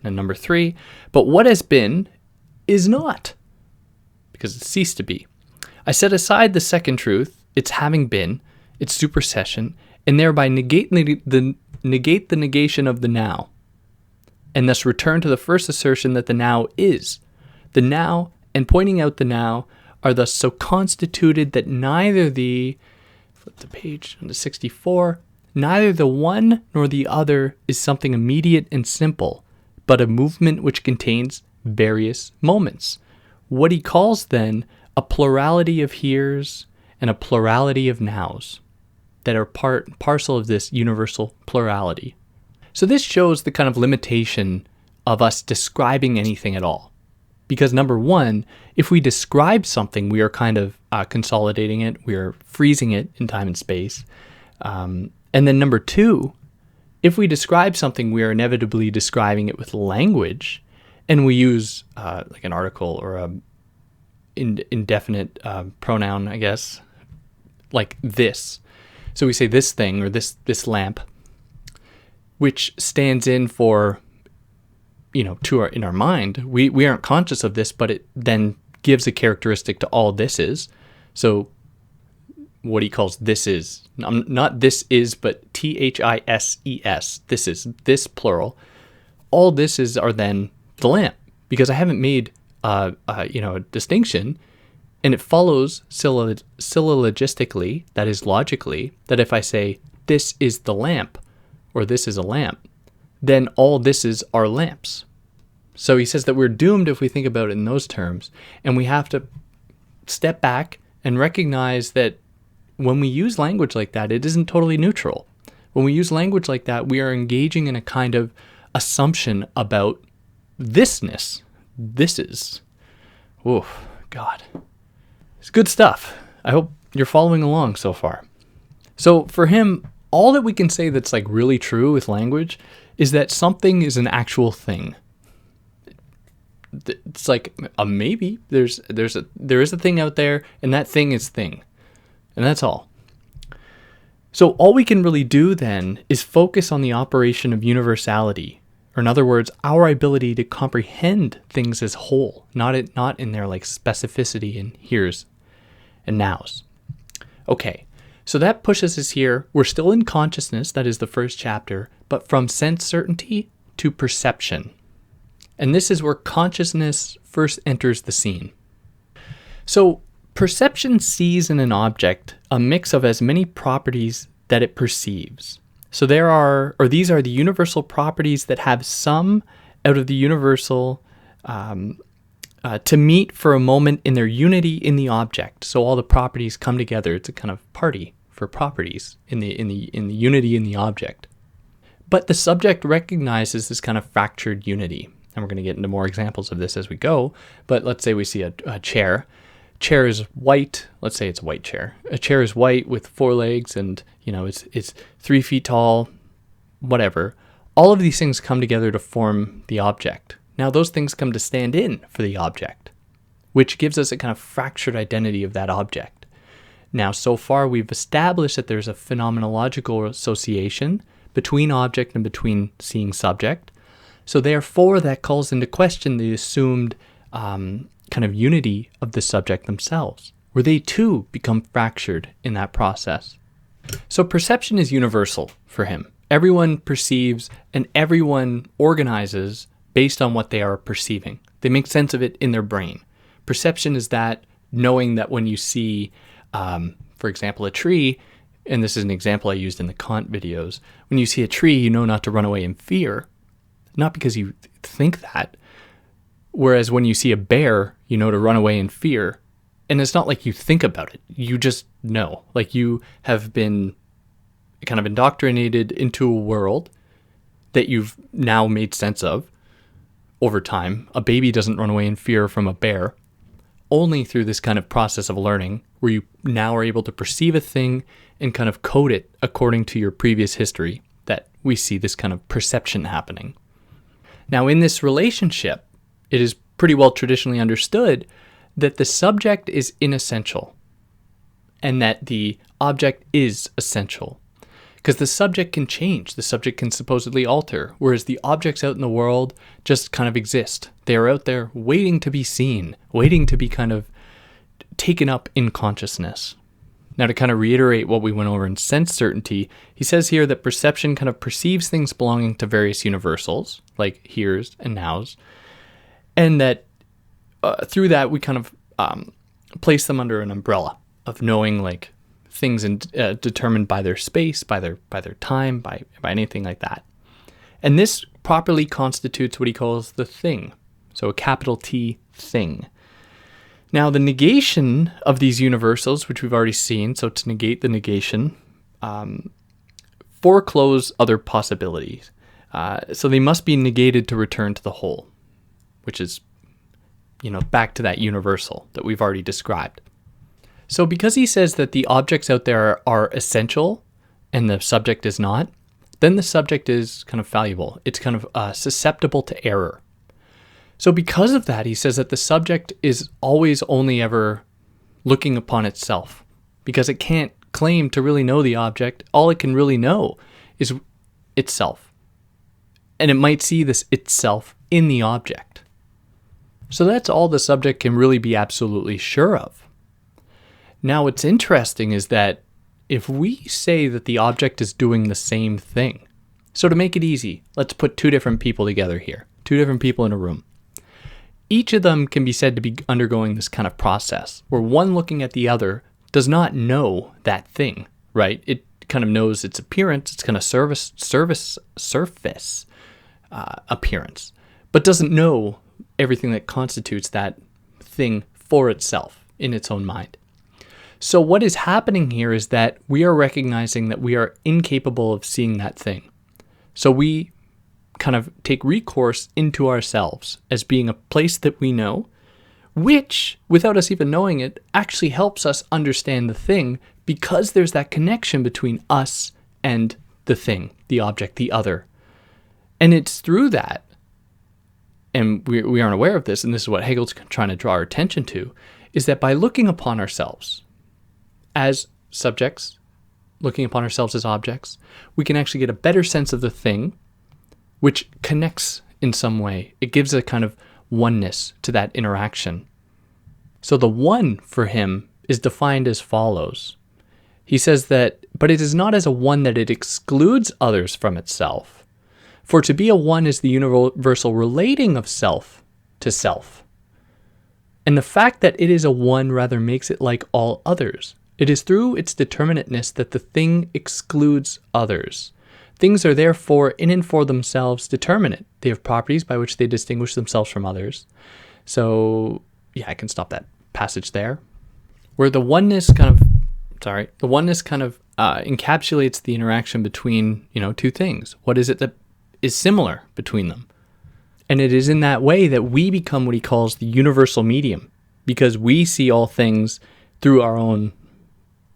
And number 3, but what has been is not, because it ceased to be. I set aside the second truth, its having been, its supersession, and thereby negate the negation of the now, and thus return to the first assertion that the now is. The now and pointing out the now are thus so constituted that neither the, flip the page on to 64, neither the one nor the other is something immediate and simple, but a movement which contains various moments. What he calls then a plurality of heres and a plurality of nows that are parcel of this universal plurality. So this shows the kind of limitation of us describing anything at all. Because number 1, if we describe something, we are kind of consolidating it, we are freezing it in time and space. And then number 2, if we describe something, we are inevitably describing it with language, and we use like an article or a indefinite pronoun, I guess, like this. So we say this thing or this lamp, which stands in for, in our mind, we aren't conscious of this, but it then gives a characteristic to all this is. So what he calls this is, not this is, but THISES, this is, this plural. All this is are then the lamp, because I haven't made a distinction, and it follows syllogistically, that is logically, that if I say this is the lamp, or this is a lamp, then all thises are lamps. So he says that we're doomed if we think about it in those terms, and we have to step back and recognize that when we use language like that, it isn't totally neutral. When we use language like that, we are engaging in a kind of assumption about thisness. This is. Oh, God. It's good stuff. I hope you're following along so far. So for him, all that we can say that's like really true with language is that something is an actual thing. It's like a maybe. There is a thing out there, and that thing is thing. And that's all. So all we can really do then is focus on the operation of universality, or in other words, our ability to comprehend things as whole, not in their like specificity and heres and nows. Okay, so that pushes us here. We're still in consciousness, that is the first chapter, but from sense certainty to perception. And this is where consciousness first enters the scene. So perception sees in an object a mix of as many properties that it perceives. So these are the universal properties that have some out of the universal to meet for a moment in their unity in the object. So all the properties come together. It's a kind of party for properties in the unity in the object. But the subject recognizes this kind of fractured unity. And we're going to get into more examples of this as we go. But let's say we see a chair. Chair is white. Let's say it's a white chair. A chair is white with 4 legs and, it's 3 feet tall, whatever. All of these things come together to form the object. Now those things come to stand in for the object, which gives us a kind of fractured identity of that object. Now, so far we've established that there's a phenomenological association between object and between seeing subject. So therefore, that calls into question the assumed kind of unity of the subject themselves, where they too become fractured in that process. So perception is universal for him. Everyone perceives and everyone organizes based on what they are perceiving. They make sense of it in their brain. Perception is that knowing that when you see, for example, a tree, and this is an example I used in the Kant videos, when you see a tree, you know not to run away in fear, not because you think that. Whereas when you see a bear, you know to run away in fear. And it's not like you think about it. You just know. Like you have been kind of indoctrinated into a world that you've now made sense of over time. A baby doesn't run away in fear from a bear. Only through this kind of process of learning where you now are able to perceive a thing and kind of code it according to your previous history that we see this kind of perception happening. Now in this relationship, it is pretty well traditionally understood that the subject is inessential and that the object is essential. Because the subject can change, the subject can supposedly alter, whereas the objects out in the world just kind of exist. They are out there waiting to be seen, waiting to be kind of taken up in consciousness. Now to kind of reiterate what we went over in sense certainty, he says here that perception kind of perceives things belonging to various universals, like heres and nows, and that through that we kind of place them under an umbrella of knowing like things determined by their space, by their time, by anything like that. And this properly constitutes what he calls the thing. So a capital T thing. Now the negation of these universals, which we've already seen, so to negate the negation, foreclose other possibilities. So they must be negated to return to the whole, which is, back to that universal that we've already described. So because he says that the objects out there are essential and the subject is not, then the subject is kind of fallible. It's kind of susceptible to error. So because of that, he says that the subject is always only ever looking upon itself because it can't claim to really know the object. All it can really know is itself. And it might see this itself in the object. So that's all the subject can really be absolutely sure of. Now, what's interesting is that if we say that the object is doing the same thing, so to make it easy, let's put 2 different people together here, 2 different people in a room. Each of them can be said to be undergoing this kind of process where one looking at the other does not know that thing, right? It kind of knows its appearance, its kind of surface appearance, but doesn't know everything that constitutes that thing for itself in its own mind. So what is happening here is that we are recognizing that we are incapable of seeing that thing. So we kind of take recourse into ourselves as being a place that we know, which, without us even knowing it, actually helps us understand the thing because there's that connection between us and the thing, the object, the other. And it's through that, and we aren't aware of this, and this is what Hegel's trying to draw our attention to, is that by looking upon ourselves as subjects, looking upon ourselves as objects, we can actually get a better sense of the thing, which connects in some way. It gives a kind of oneness to that interaction. So the one for him is defined as follows. He says that, but it is not as a one that it excludes others from itself. For to be a one is the universal relating of self to self. And the fact that it is a one rather makes it like all others. It is through its determinateness that the thing excludes others. Things are therefore in and for themselves determinate. They have properties by which they distinguish themselves from others. So, yeah, I can stop that passage there. Where the oneness kind of encapsulates the interaction between, two things. What is it that is similar between them? And it is in that way that we become what he calls the universal medium, because we see all things through our own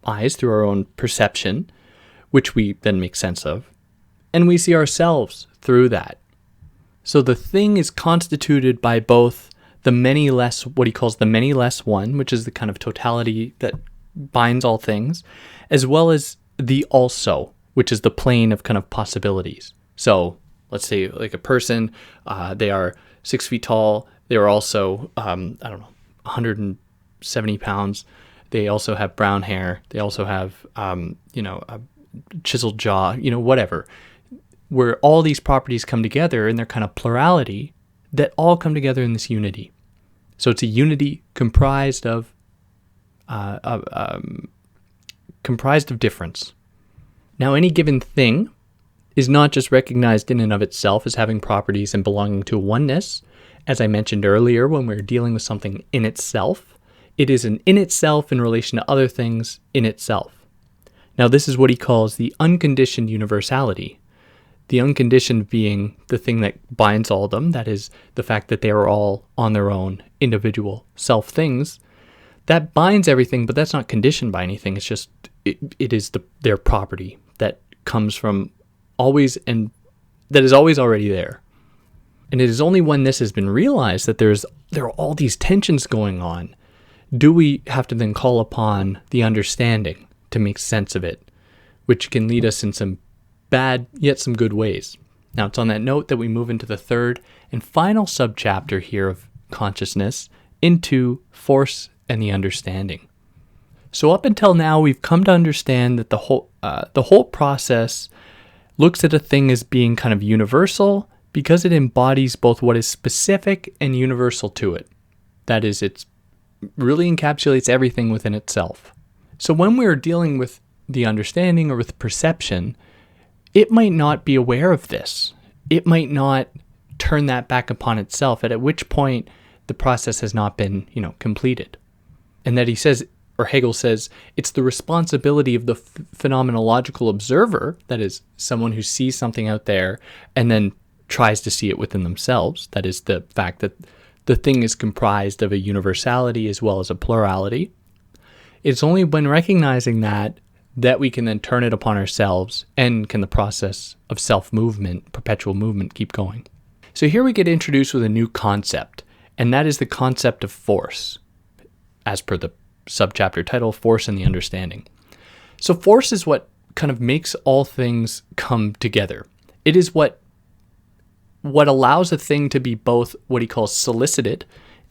eyes, through our own perception, which we then make sense of, and we see ourselves through that. So the thing is constituted by both the many less, what he calls the many less one, which is the kind of totality that binds all things, as well as the also, which is the plane of kind of possibilities. So let's say like a person, they are 6 feet tall. They are also, 170 pounds. They also have brown hair. They also have, a chiseled jaw, whatever. Where all these properties come together in their kind of plurality that all come together in this unity. So it's a unity comprised of difference. Now, any given thing is not just recognized in and of itself as having properties and belonging to oneness. As I mentioned earlier, when we're dealing with something in itself, it is an in itself in relation to other things in itself. Now, this is what he calls the unconditioned universality. The unconditioned being the thing that binds all of them, that is the fact that they are all on their own individual self things. That binds everything, but that's not conditioned by anything. It's just, it is their property that comes from always, and that is always already there. And it is only when this has been realized that there are all these tensions going on, do we have to then call upon the understanding to make sense of it, which can lead us in some bad yet some good ways. Now, it's on that note that we move into the third and final subchapter here of consciousness, into force and the understanding. So up until now, we've come to understand that the whole process looks at a thing as being kind of universal because it embodies both what is specific and universal to it. That is, it really encapsulates everything within itself. So when we're dealing with the understanding or with perception, it might not be aware of this. It might not turn that back upon itself, at which point the process has not been, completed. And that Hegel says, it's the responsibility of the phenomenological observer, that is, someone who sees something out there and then tries to see it within themselves. That is the fact that the thing is comprised of a universality as well as a plurality. It's only when recognizing that we can then turn it upon ourselves, and can the process of self-movement, perpetual movement, keep going. So here we get introduced with a new concept, and that is the concept of force, as per the subchapter title, Force and the Understanding. So force is what kind of makes all things come together. It is what allows a thing to be both what he calls solicited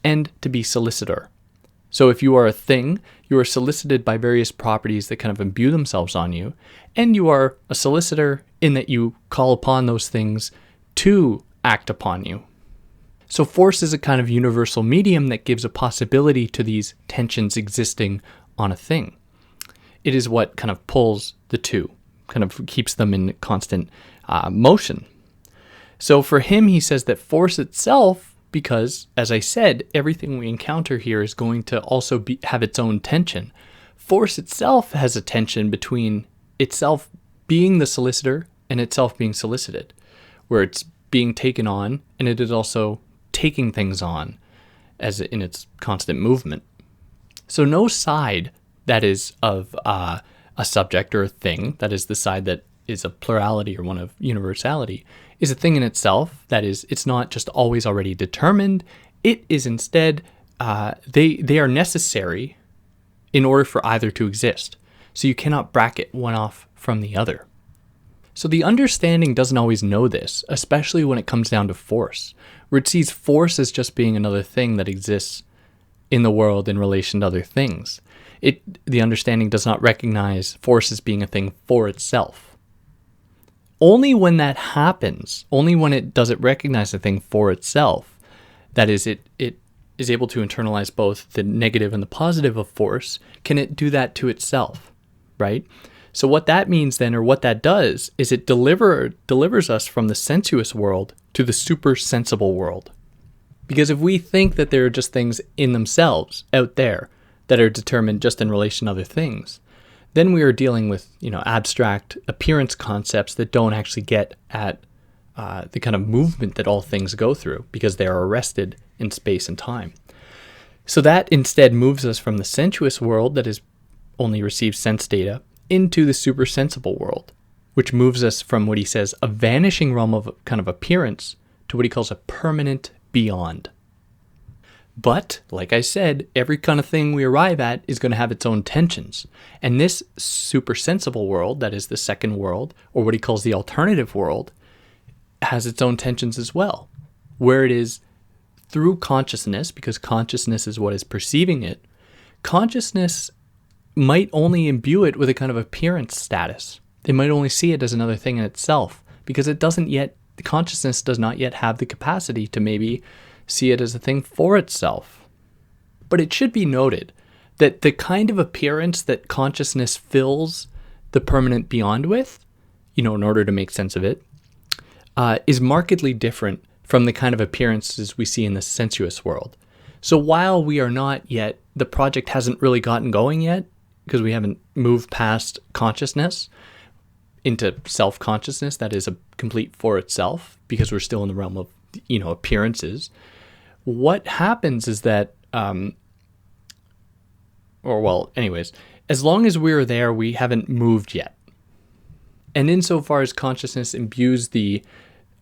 and to be solicitor. So if you are a thing, you are solicited by various properties that kind of imbue themselves on you, and you are a solicitor in that you call upon those things to act upon you. So force is a kind of universal medium that gives a possibility to these tensions existing on a thing. It is what kind of pulls the two, kind of keeps them in constant motion. So for him, he says that force itself, because, as I said, everything we encounter here is going to also have its own tension. Force itself has a tension between itself being the solicitor and itself being solicited, where it's being taken on and it is also taking things on as in its constant movement. So no side that is of a subject or a thing, that is the side that is a plurality or one of universality, is a thing in itself. That is, it's not just always already determined. It is instead, they are necessary in order for either to exist. So you cannot bracket one off from the other. So the understanding doesn't always know this, especially when it comes down to force, where it sees force as just being another thing that exists in the world in relation to other things. The understanding does not recognize force as being a thing for itself. only when that happens, only when it doesn't recognize the thing for itself, that is, it is able to internalize both the negative and the positive of force, can it do that to itself, right? So what that means then, or what that does, is it delivers us from the sensuous world to the super sensible world. Because if we think that there are just things in themselves out there that are determined just in relation to other things, then we are dealing with, abstract appearance concepts that don't actually get at the kind of movement that all things go through, because they are arrested in space and time. So that instead moves us from the sensuous world that is only receives sense data into the super sensible world, which moves us from what he says a vanishing realm of kind of appearance to what he calls a permanent beyond. But, like I said, every kind of thing we arrive at is going to have its own tensions. And this super sensible world, that is the second world, or what he calls the alternative world, has its own tensions as well, where it is through consciousness, because consciousness is what is perceiving it, consciousness might only imbue it with a kind of appearance status. They might only see it as another thing in itself, because the consciousness does not yet have the capacity to maybe see it as a thing for itself. But it should be noted that the kind of appearance that consciousness fills the permanent beyond with, in order to make sense of it, is markedly different from the kind of appearances we see in the sensuous world. So while we are not yet, the project hasn't really gotten going yet, because we haven't moved past consciousness into self-consciousness, that is a complete for itself, because we're still in the realm of, appearances. What happens is that, as long as we're there, we haven't moved yet. And insofar as consciousness imbues the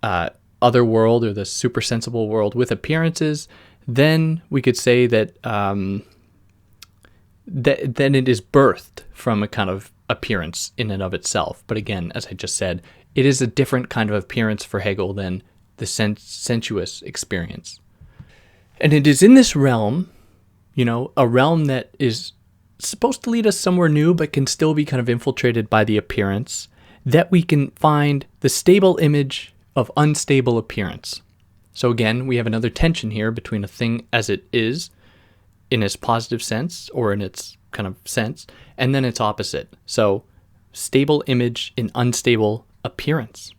other world, or the supersensible world, with appearances, then we could say that then it is birthed from a kind of appearance in and of itself. But again, as I just said, it is a different kind of appearance for Hegel than the sensuous experience. And it is in this realm, a realm that is supposed to lead us somewhere new, but can still be kind of infiltrated by the appearance, that we can find the stable image of unstable appearance. So again, we have another tension here between a thing as it is in its positive sense, or in its kind of sense, and then its opposite. So stable image in unstable appearance.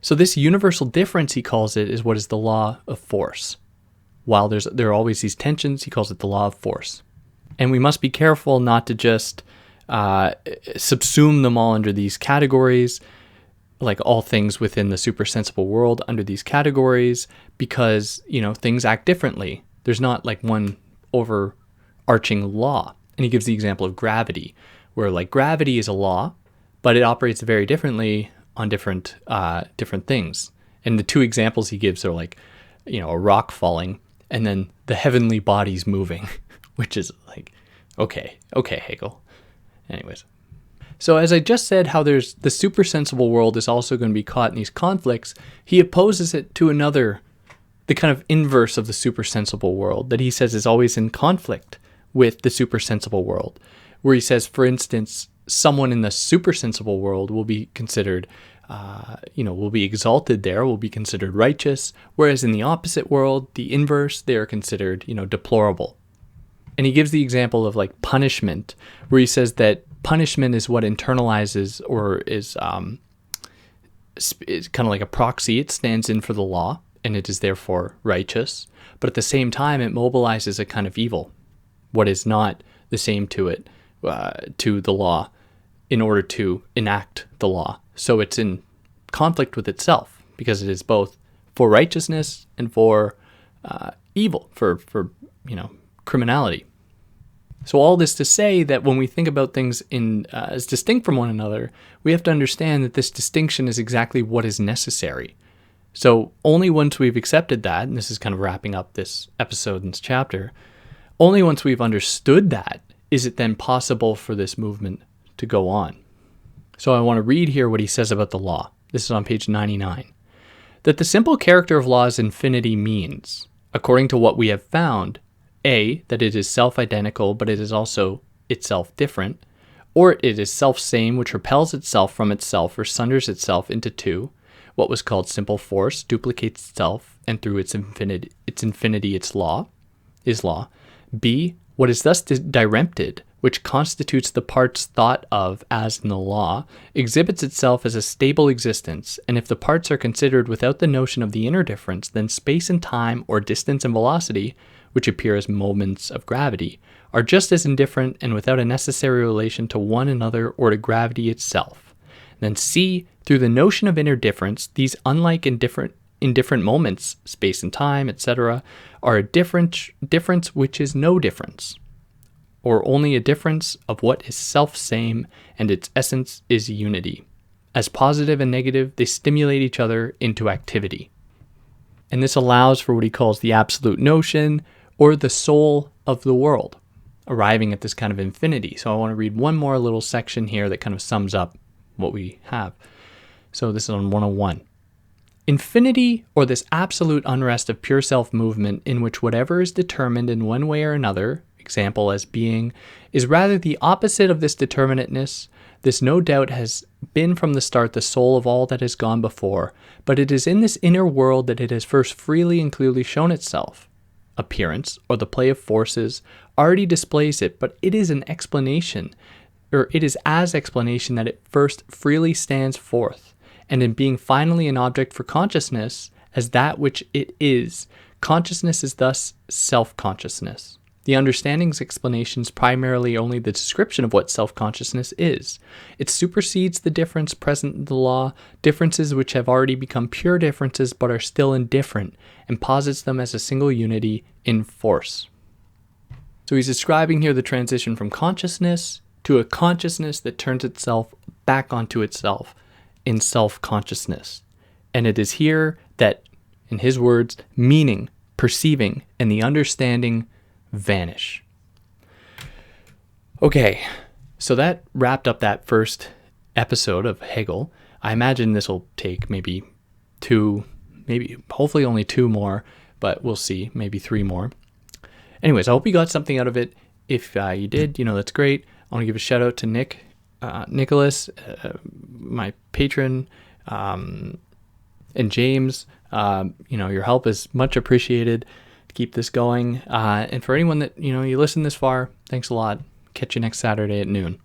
So this universal difference, he calls it, is what is the law of force. While there are always these tensions, he calls it the law of force. And we must be careful not to just subsume them all under these categories, like all things within the supersensible world under these categories, because, things act differently. There's not like one overarching law. And he gives the example of gravity, where like gravity is a law, but it operates very differently on different things. And the two examples he gives are like, a rock falling and then the heavenly bodies moving, which is like, okay, Hegel. Anyways. So as I just said, how there's the supersensible world is also going to be caught in these conflicts, he opposes it to the kind of inverse of the supersensible world that he says is always in conflict with the supersensible world, where he says, for instance, someone in the supersensible world will be considered, will be exalted there, will be considered righteous, whereas in the opposite world, the inverse, they are considered, deplorable. And he gives the example of like punishment, where he says that punishment is what internalizes, or is kind of like a proxy. It stands in for the law, and it is therefore righteous. But at the same time, it mobilizes a kind of evil, what is not the same to it, to the law, in order to enact the law. So it's in conflict with itself, because it is both for righteousness and for evil, for criminality. So all this to say that when we think about things as distinct from one another, we have to understand that this distinction is exactly what is necessary. So only once we've accepted that, and this is kind of wrapping up this episode and this chapter, only once we've understood that is it then possible for this movement to go on. So I want to read here what he says about the law. This is on page 99. That the simple character of law is infinity means, according to what we have found, A, that it is self-identical, but it is also itself different, Or it is self-same, which repels itself from itself or sunders itself into two. What was called simple force duplicates itself, and through its infinity its law is law. B, what is thus dirempted, which constitutes the parts thought of as in the law, exhibits itself as a stable existence, and if the parts are considered without the notion of the inner difference, then space and time, or distance and velocity, which appear as moments of gravity, are just as indifferent and without a necessary relation to one another or to gravity itself. Then C, through the notion of inner difference, these unlike in different moments, space and time, etc., are a difference which is no difference, or only a difference of what is self-same, and its essence is unity. As positive and negative, they stimulate each other into activity. And this allows for what he calls the absolute notion, or the soul of the world, arriving at this kind of infinity. So I want to read one more little section here that kind of sums up what we have. So this is on 101. Infinity, or this absolute unrest of pure self-movement in which whatever is determined in one way or another, example as being, is rather the opposite of this determinateness. This no doubt has been from the start the soul of all that has gone before, but it is in this inner world that it has first freely and clearly shown itself. Appearance, or the play of forces, already displays it, but it is an explanation, or it is as explanation that it first freely stands forth. And in being finally an object for consciousness, as that which it is, consciousness is thus self-consciousness. The understanding's explanation is primarily only the description of what self-consciousness is. It supersedes the difference present in the law, differences which have already become pure differences but are still indifferent, and posits them as a single unity in force. So he's describing here the transition from consciousness to a consciousness that turns itself back onto itself in self-consciousness. And it is here that, in his words, meaning, perceiving, and the understanding vanish. Okay, so that wrapped up that first episode of Hegel. I imagine this will take maybe hopefully only two more, but we'll see, maybe three more. Anyways, I hope you got something out of it. If you did, that's great. I want to give a shout out to Nicholas, my patron, and James. Your help is much appreciated to keep this going. And for anyone that, you listen this far, thanks a lot. Catch you next Saturday at noon.